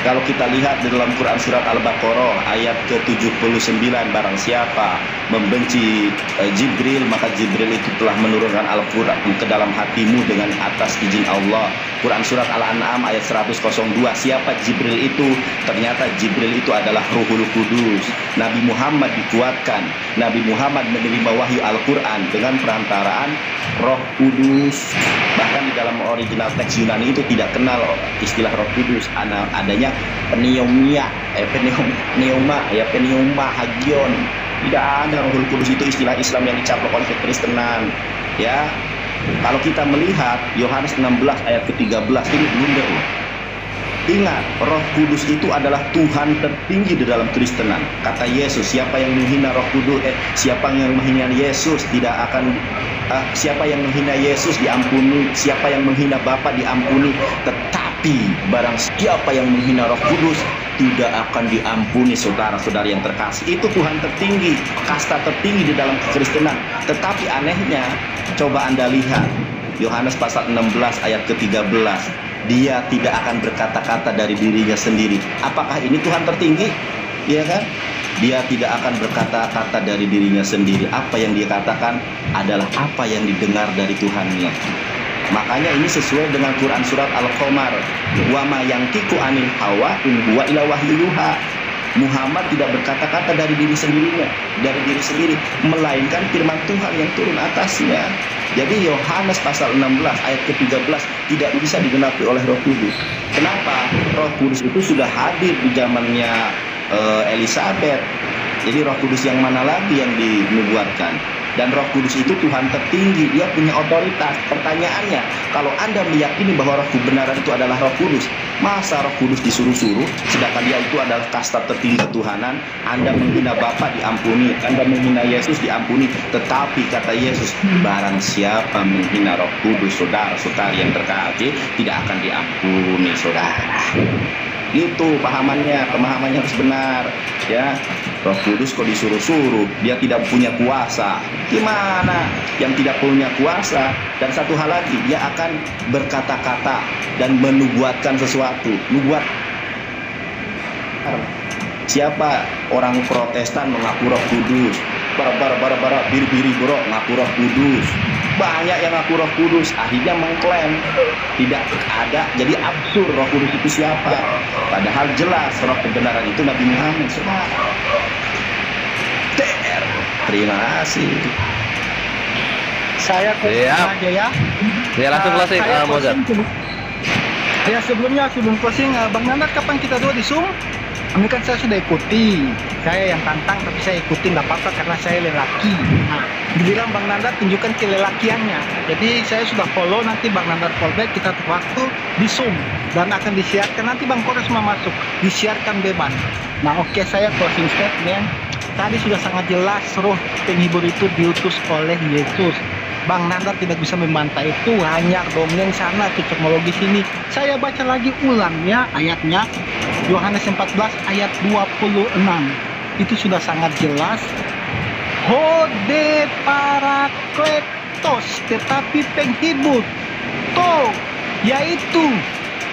Kalau kita lihat di dalam Quran surat Al-Baqarah ayat ke-79, barang siapa membenci Jibril, maka Jibril itu telah menurunkan Al-Quran ke dalam hatimu dengan atas izin Allah. Quran surat Al-An'am ayat 102, siapa Jibril itu? Ternyata Jibril itu adalah Ruhul Kudus. Nabi Muhammad dikuatkan, Nabi Muhammad menerima wahyu Al-Quran dengan perantaraan Roh Kudus. Bahkan di dalam original teks Yunani itu tidak kenal istilah Roh Kudus, adanya pneuma, hagion. Tidak ada Rohul Kudus, itu istilah Islam yang dicaplok oleh kekristenan. Ya, kalau kita melihat Yohanes 16 ayat ke-13, ini blunder loh. Ingat, Roh Kudus itu adalah Tuhan tertinggi di dalam Kristenan. Kata Yesus, siapa yang menghina Roh Kudus, siapa yang menghina Yesus tidak akan siapa yang menghina Yesus diampuni, siapa yang menghina Bapa diampuni. Tetapi barang siapa yang menghina Roh Kudus, tidak akan diampuni. Saudara-saudara yang terkasih, itu Tuhan tertinggi, kasta tertinggi di dalam kekristenan. Tetapi anehnya, coba Anda lihat Yohanes pasal 16 ayat ke-13, dia tidak akan berkata-kata dari dirinya sendiri. Apakah ini Tuhan tertinggi? Iya kan? Dia tidak akan berkata-kata dari dirinya sendiri. Apa yang dia katakan adalah apa yang didengar dari Tuhannya. Makanya ini sesuai dengan Quran surat Al-Qamar. Wa ma yantiqu anil hawa in huwa illa wahyu yuha. Muhammad tidak berkata-kata dari diri sendiri, melainkan firman Tuhan yang turun atasnya. Jadi Yohanes pasal 16 ayat ke-13 tidak bisa digenapi oleh Roh Kudus. Kenapa? Roh Kudus itu sudah hadir di zamannya Elizabeth. Jadi Roh Kudus yang mana lagi yang dinubuatkan? Dan Roh Kudus itu Tuhan tertinggi, dia punya otoritas. Pertanyaannya, kalau Anda meyakini bahwa Roh kebenaran itu adalah Roh Kudus, masa Roh Kudus disuruh-suruh, sedangkan dia itu adalah kasta tertinggi ketuhanan? Anda menghina Bapa diampuni, Anda menghina Yesus diampuni. Tetapi kata Yesus, barang siapa menghina Roh Kudus, saudara-saudari yang terkasih, tidak akan diampuni, saudara. Itu pemahamannya harus benar, ya. Roh Kudus kok disuruh-suruh, dia tidak punya kuasa. Gimana? Yang tidak punya kuasa. Dan satu hal lagi, dia akan berkata-kata dan menubuatkan sesuatu. Nubuat. Siapa orang Protestan mengaku Roh Kudus? Bara biri bro ngaku Roh Kudus. Banyak yang ngaku Roh Kudus, akhirnya mengklaim tidak ada. Jadi absurd, Roh Kudus itu siapa? Padahal jelas Roh kebenaran itu Nabi Muhammad. Terima kasih. Saya aja ya. Ya langsung closing, Mozart. Ya sebelum closing, Bang Nanda, kapan kita dua di Zoom? Ini kan saya sudah ikuti. Saya yang tantang tapi saya ikuti, nggak apa-apa karena saya lelaki. Nah, dibilang Bang Nanda tunjukkan kelelakiannya. Jadi saya sudah follow, nanti Bang Nanda fallback, kita waktu di Zoom dan akan disiarkan. Nanti Bang Kores mau masuk, disiarkan bebas. Nah oke, saya closing statement. Tadi sudah sangat jelas roh penghibur itu diutus oleh Yesus. Bang Nanda tidak bisa membantah itu, hanya dongeng sana, cocokologi sini. Saya baca lagi ulang ya ayatnya. Yohanes 14 ayat 26. Itu sudah sangat jelas. Hode parakletos, tetapi penghibur. To, yaitu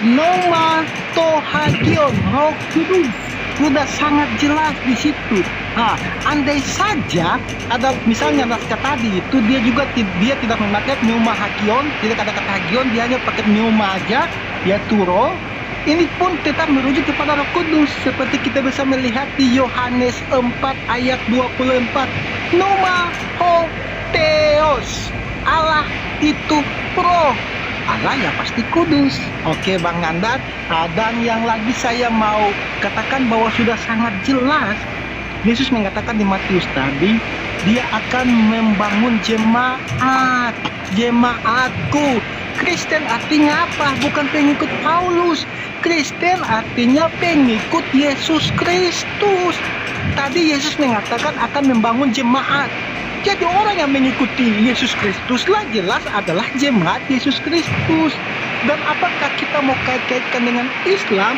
Noma Tohagion, Roh Kudus. Sudah sangat jelas di situ. Nah, andai saja ada misalnya naskah tadi itu dia tidak memakai pneuma hagion, tidak ada kata hagion, dia hanya pakai pneuma aja, yaitu roh. Ini pun tetap merujuk kepada Roh Kudus, seperti kita bisa melihat di Yohanes 4 ayat 24. Pneuma ho theos, Allah itu roh. Allah ya pasti kudus. Oke Bang Nanda, dan yang lagi saya mau katakan bahwa sudah sangat jelas Yesus mengatakan di Matius tadi, dia akan membangun jemaatku. Kristen artinya apa? Bukan pengikut Paulus. Kristen artinya pengikut Yesus Kristus. Tadi Yesus mengatakan akan membangun jemaat. Jadi orang yang mengikuti Yesus Kristus lah jelas adalah jemaat Yesus Kristus. Dan apakah kita mau kait-kaitkan dengan Islam?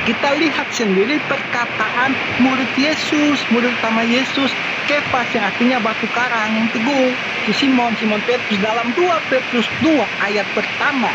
Kita lihat sendiri perkataan murid Yesus, murid utama Yesus, Kefas yang artinya batu karang yang teguh. Simon Petrus dalam 2 Petrus 2 ayat pertama.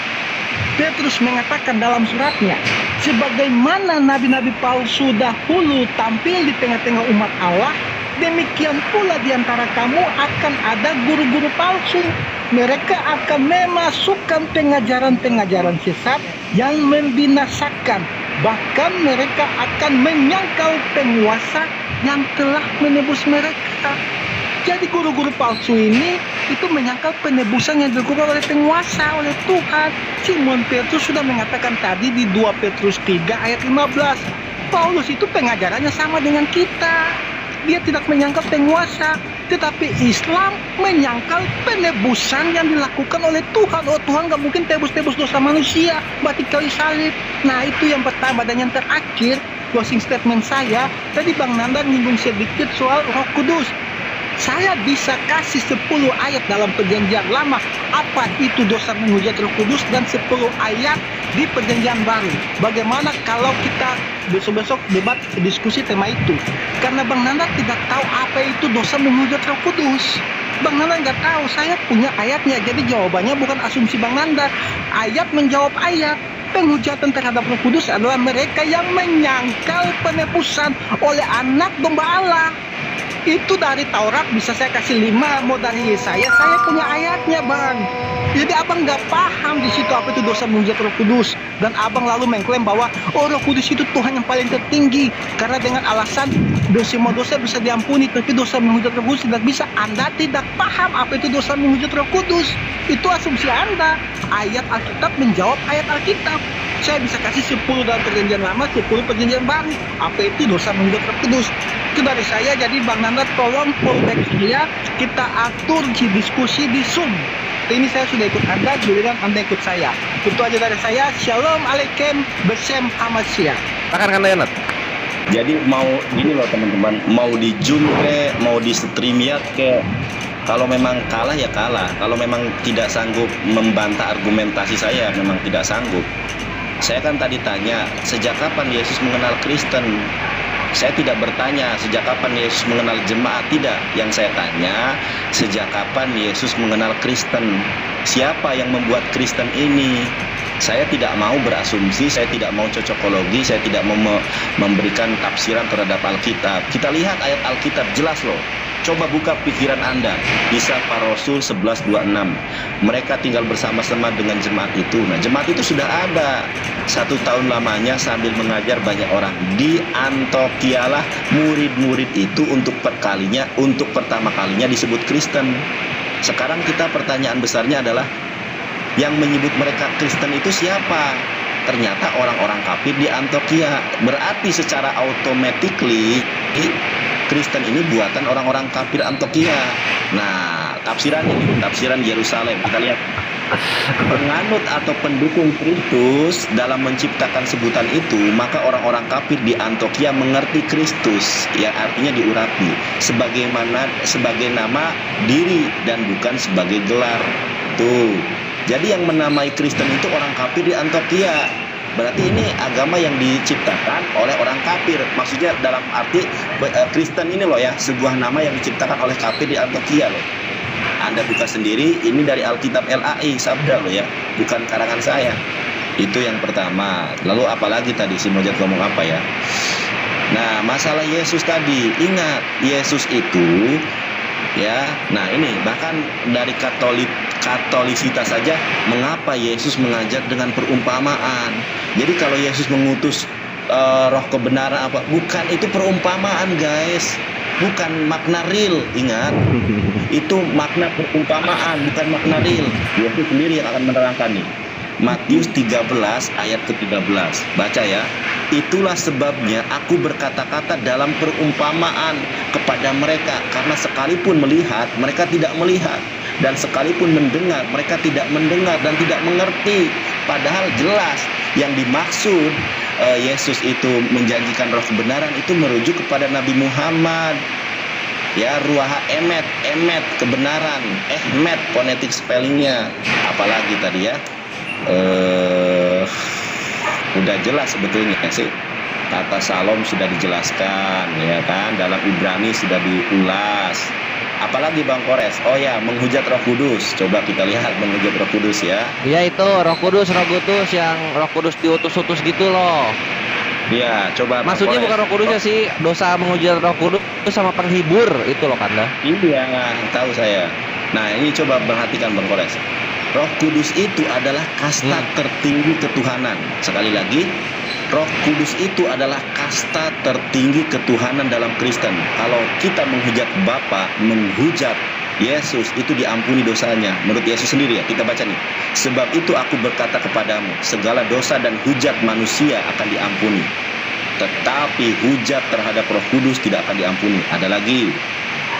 Petrus mengatakan dalam suratnya, sebagaimana nabi-nabi palsu dahulu tampil di tengah-tengah umat Allah, demikian pula di antara kamu akan ada guru-guru palsu. Mereka akan memasukkan pengajaran-pengajaran sesat yang membinasakan. Bahkan mereka akan menyangkal penguasa yang telah menebus mereka. Jadi guru-guru palsu ini itu menyangkal penebusan yang dilakukan oleh penguasa, oleh Tuhan. Simon Petrus sudah mengatakan tadi di 2 Petrus 3 ayat 15. Paulus itu pengajarannya sama dengan kita. Dia tidak menyangkal penguasa, tetapi Islam menyangkal penebusan yang dilakukan oleh Tuhan. Oh, Tuhan gak mungkin tebus-tebus dosa manusia, mati kayu salib. Nah, itu yang pertama. Dan yang terakhir, closing statement saya, tadi Bang Nanda nyinggung sedikit soal Roh Kudus. Saya bisa kasih 10 ayat dalam perjanjian lama apa itu dosa menghujat Roh Kudus, dan 10 ayat di perjanjian baru. Bagaimana kalau kita besok-besok debat diskusi tema itu. Karena Bang Nanda tidak tahu apa itu dosa menghujat Roh Kudus. Bang Nanda nggak tahu, saya punya ayatnya. Jadi jawabannya bukan asumsi Bang Nanda. Ayat menjawab ayat. Penghujatan terhadap Roh Kudus adalah mereka yang menyangkal penebusan oleh anak domba Allah. Itu dari Taurat bisa saya kasih 5, mau dari Yesaya saya punya ayatnya, Bang. Jadi abang nggak paham di situ apa itu dosa menghujat Roh Kudus, dan abang lalu mengklaim bahwa Roh Kudus itu Tuhan yang paling tertinggi karena dengan alasan semua dosa bisa diampuni, tapi dosa menghujat Roh Kudus tidak bisa. Anda tidak paham apa itu dosa menghujat Roh Kudus. Itu asumsi Anda. Ayat Alkitab menjawab ayat Alkitab. Saya bisa kasih 10 dalam perjanjian lama, 10 perjanjian baru. Apa itu dosa menghujat Roh Kudus? Itu dari saya. Jadi Bang Nanda tolong fallback dia, kita atur di diskusi di Zoom. Ini saya sudah ikut Anda, giliran Anda ikut saya. Itu aja dari saya. Shalom Alaikum Besem Hamasya. Akan Yanat. Jadi mau gini loh teman-teman, mau di Zoom ke, mau di StreamYard ke, kalau memang kalah ya kalah. Kalau memang tidak sanggup membantah argumentasi saya, memang tidak sanggup. Saya kan tadi tanya, sejak kapan Yesus mengenal Kristen? Saya tidak bertanya sejak kapan Yesus mengenal jemaat, tidak. Yang saya tanya, sejak kapan Yesus mengenal Kristen? Siapa yang membuat Kristen ini? Saya tidak mau berasumsi, saya tidak mau cocokologi, saya tidak mau memberikan tafsiran terhadap Alkitab. Kita lihat ayat Alkitab jelas loh. Coba buka pikiran Anda. Kisah Para Rasul 11:26. Mereka tinggal bersama-sama dengan jemaat itu. Nah, jemaat itu sudah ada 1 tahun lamanya sambil mengajar banyak orang. Di Antiochialah murid-murid itu untuk pertama kalinya disebut Kristen. Sekarang pertanyaan besarnya adalah yang menyebut mereka Kristen itu siapa? Ternyata orang-orang kafir di Antiochia. Berarti secara automatically Kristen ini buatan orang-orang kafir Antiochia. Nah, tafsiran Yerusalem. Kita lihat. Penganut atau pendukung Kristus dalam menciptakan sebutan itu, maka orang-orang kafir di Antiochia mengerti Kristus, yang artinya diurapi sebagai nama diri dan bukan sebagai gelar. Tuh. Jadi yang menamai Kristen itu orang kafir di Antiochia. Berarti ini agama yang diciptakan oleh orang kafir. Maksudnya dalam arti Kristen ini loh ya, sebuah nama yang diciptakan oleh kafir di Antiochia loh. Anda buka sendiri, ini dari Alkitab LAI, sabda loh ya, bukan karangan saya. Itu yang pertama. Lalu apalagi tadi si Mojat ngomong apa ya? Nah, masalah Yesus tadi, ingat Yesus itu ya. Nah, ini bahkan dari Katolisitas saja, mengapa Yesus mengajar dengan perumpamaan. Jadi kalau Yesus mengutus roh kebenaran apa, bukan, itu perumpamaan guys, bukan makna real. Ingat, itu makna perumpamaan, bukan makna real. Yesus sendiri yang akan menerangkan nih. Matius 13 ayat ke-13. Baca ya. Itulah sebabnya aku berkata-kata dalam perumpamaan kepada mereka, karena sekalipun melihat mereka tidak melihat, dan sekalipun mendengar mereka tidak mendengar dan tidak mengerti. Padahal jelas yang dimaksud Yesus itu menjanjikan roh kebenaran itu merujuk kepada Nabi Muhammad. Ya, ruaha emet kebenaran, ehmet fonetik spellingnya. Apalagi tadi ya, udah jelas sebetulnya sih. Kata Salom sudah dijelaskan ya kan, dalam Ibrani sudah diulas. Apalagi Bang Kores? Oh ya, menghujat Roh Kudus. Coba kita lihat menghujat Roh Kudus ya. Iya, itu Roh Kudus yang Roh Kudus diutus-utus gitu loh. Iya, coba. Maksudnya bukan Roh Kudusnya sih, dosa menghujat Roh Kudus itu sama penghibur itu loh Kanda. Iya, tahu saya. Nah, ini coba perhatikan Bang Kores. Roh Kudus itu adalah kasta tertinggi ketuhanan. Sekali lagi, Roh Kudus itu adalah kasta tertinggi ketuhanan dalam Kristen. Kalau kita menghujat Bapa, menghujat Yesus, itu diampuni dosanya. Menurut Yesus sendiri ya, kita baca nih. Sebab itu aku berkata kepadamu, segala dosa dan hujat manusia akan diampuni, tetapi hujat terhadap Roh Kudus tidak akan diampuni. Ada lagi.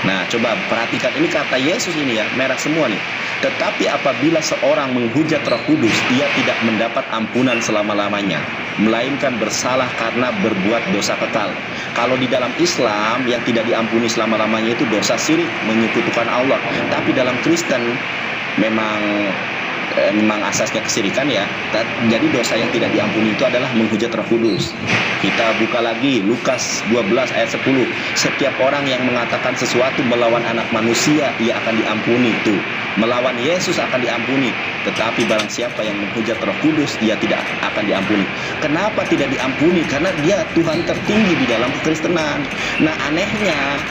Nah, coba perhatikan, ini kata Yesus ini ya, merah semua nih. Tetapi apabila seorang menghujat Roh Kudus, ia tidak mendapat ampunan selama-lamanya, melainkan bersalah karena berbuat dosa kekal. Kalau di dalam Islam yang tidak diampuni selama-lamanya itu dosa syirik, menyekutukan Allah. Tapi dalam Kristen memang memang asasnya kesyirikan ya. Jadi dosa yang tidak diampuni itu adalah menghujat Roh Kudus. Kita buka lagi Lukas 12 ayat 10. Setiap orang yang mengatakan sesuatu melawan anak manusia, ia akan diampuni. Tuh, melawan Yesus akan diampuni. Tetapi barang siapa yang menghujat Roh Kudus, ia tidak akan diampuni. Kenapa tidak diampuni? Karena dia Tuhan tertinggi di dalam kekristenan. Nah, anehnya,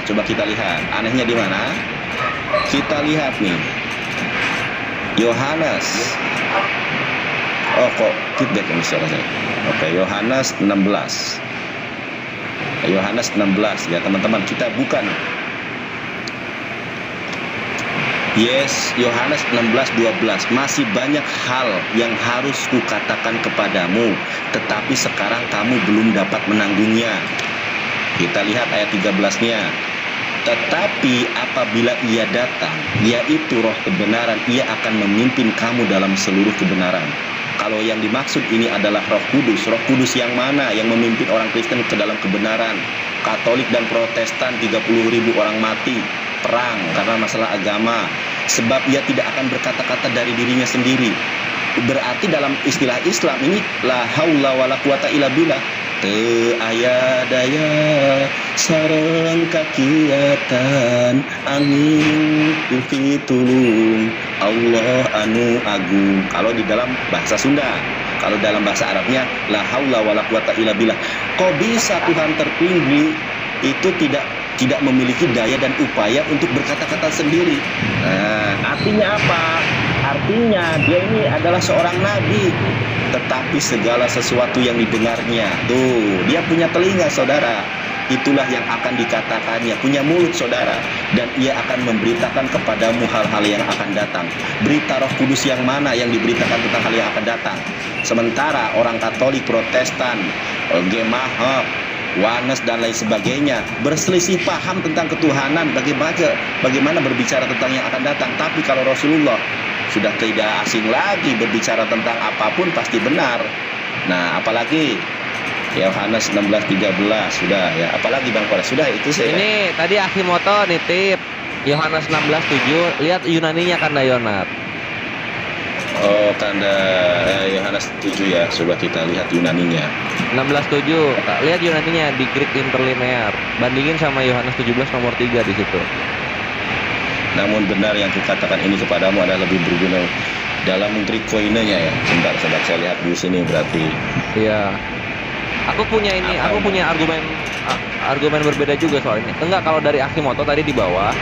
coba kita lihat. Anehnya di mana? Kita lihat nih. Yohanes. Oh, kok feedback ini suara saya. Oke, Yohanes 16. Yohanes 16 ya, teman-teman, kita buka nih. Yes, Yohanes 16:12. Masih banyak hal yang harus kukatakan kepadamu, tetapi sekarang kamu belum dapat menanggungnya. Kita lihat ayat 13-nya. Tetapi apabila ia datang, yaitu Roh kebenaran, ia akan memimpin kamu dalam seluruh kebenaran. Kalau yang dimaksud ini adalah Roh Kudus. Roh Kudus yang mana yang memimpin orang Kristen ke dalam kebenaran? Katolik dan Protestan 30.000 orang mati perang karena masalah agama, sebab ia tidak akan berkata-kata dari dirinya sendiri. Berarti dalam istilah Islam ini la haula wala quwata illa billah, teu aya daya sareng kakiatan angin pitulung Allah anu agung. Kalau di dalam bahasa Sunda, kalau dalam bahasa Arabnya la haula wala quwata illa billah. Kok bisa Tuhan tertinggi itu tidak memiliki daya dan upaya untuk berkata-kata sendiri? Nah, artinya apa? Artinya dia ini adalah seorang nabi, tetapi segala sesuatu yang didengarnya, tuh, dia punya telinga, saudara. Itulah yang akan dikatakannya, punya mulut, saudara, dan ia akan memberitakan kepadamu hal-hal yang akan datang. Berita Roh Kudus yang mana yang diberitakan tentang hal yang akan datang? Sementara orang Katolik, Protestan, Gemahok, Wanes dan lain sebagainya berselisih paham tentang ketuhanan, bagaimana berbicara tentang yang akan datang. Tapi kalau Rasulullah sudah tidak asing lagi berbicara tentang apapun pasti benar. Nah, apalagi Yohanes 16:13 sudah ya. Apalagi Bang Koras? Sudah itu saya. Ini tadi Akimoto nitip Yohanes 16:7, lihat Yunaninya Kanda Yonat. Oh, Kanda Yohanes 7 ya. Coba kita lihat Yunaninya. 16:7. Lihat Yunaninya di Greek Interlinear. Bandingin sama Yohanes 17 nomor 3 di situ. Namun benar yang kukatakan ini kepadamu adalah lebih berguna dalam Greek koinenya ya. Sebentar, saya lihat di sini berarti. Iya. Aku punya argumen berbeda juga soal ini. Enggak, kalau dari Akimoto tadi di bawah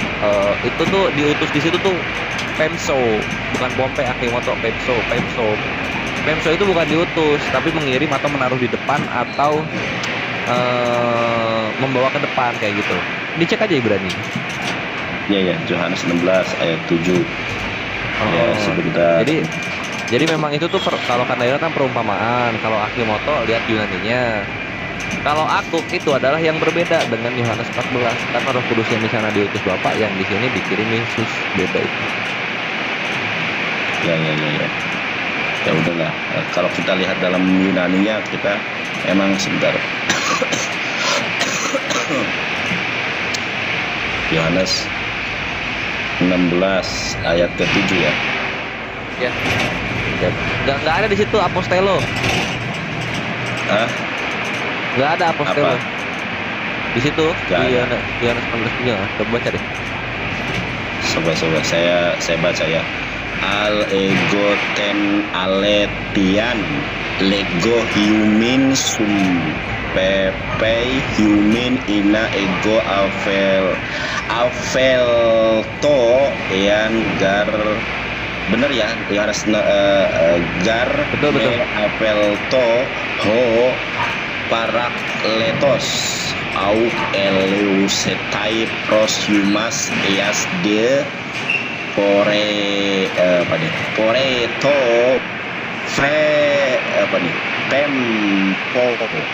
itu tuh diutus di situ tuh Pemso, bukan Pompe Akimoto, Pemso. Pemso itu bukan diutus, tapi mengirim atau menaruh di depan atau membawa ke depan kayak gitu. Dicek aja Ibrani. Iya ya, Yohanes 16 ayat 7. Ya, sebentar. Jadi memang itu tuh kalau Kanda kan perumpamaan, kalau Akimoto lihat Yunaninya. Kalau Akuk itu adalah yang berbeda dengan Yohanes 14, karena Roh Kudus yang di sana diutus Bapa, yang di sini dikirim Yesus, beda itu. Ya. Ya udahlah. Kalau kita lihat dalam Yunaninya, kita emang sebentar. Yohanes 16 ayat ke-7 ya. Ya. Nggak ada di situ apostelo. Hah? Nggak ada apostelo. Apa? Di situ Nggak di ada. Yohanes 16:3. Coba baca deh. Coba saya baca ya. Al ego ten aletian lego humin sum pepe humin ina ego avelto yang gar. Bener ya, Yohanes gar Betul. avelto ho parakletos au eleusetai proshumas eas de poreto pempo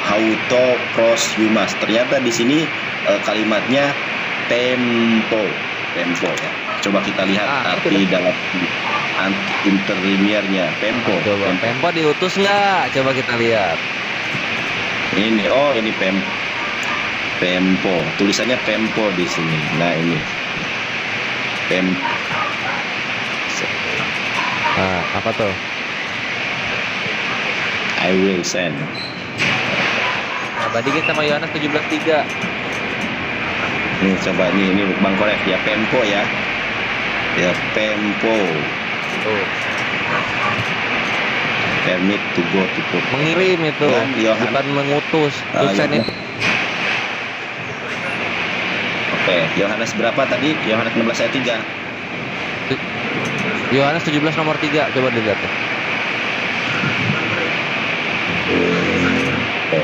hauto proshumas. Ternyata di sini kalimatnya tempo ya. Coba kita lihat arti dalam interlinearnya Pempo. Coba Pempo diutus nggak? Coba kita lihat. Ini Pempo. Tulisannya Pempo di sini. Nah ini Nah, apa tuh? I will send. Nah, bandingin sama Yohanes 17:3. Nih coba ini Bang Korek ya, Pempo ya. Ya Pempo. Tuh, Permit to go to put. mengirim itu, Dan Yohanes. bukan mengutus. Ah, To send iya. itu. Oke, Yohanes berapa tadi? Yohanes 16 ayat 3. Yohanes 17 nomor 3, coba dilihat tuh. Oke.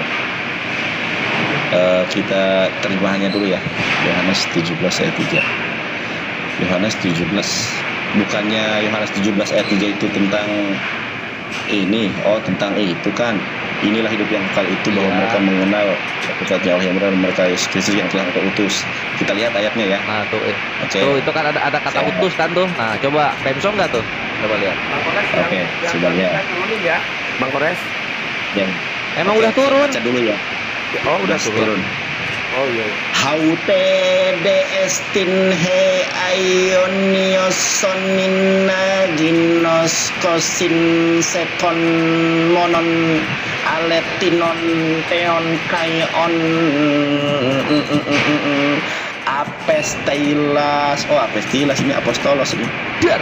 Kita terjemahannya dulu ya. Yohanes 17 ayat 3. Yohanes 17. Bukannya Yohanes 17 ayat 3 itu tentang ini. Oh, tentang itu kan. Inilah hidup yang kekal itu, bahwa Iya. mereka mengenal satu-satunya Allah yang benar, mereka Yesus Kristus yang telah Engkau utus. Kita lihat ayatnya ya. Nah, tuh, Oke. tuh itu kan ada kata Saya- utus kan tuh. Nah, coba Pemso nggak tuh? Coba lihat. Bang Kores Oke, sudah lihat. kita turunin ya. Bang Kores. Yang Emang udah turun? baca dulu ya. Oh, udah Mas, turun. Oh iya. Haute de estin he aionios sonina ginos kosin sekon monon aletinon teon kaion apestilas. Oh, apestilas ini apostolos ini. Dar.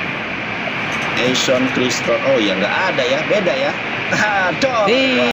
Eison Kristos. Oh ya, nggak ada ya, beda ya. Aduh. Nih.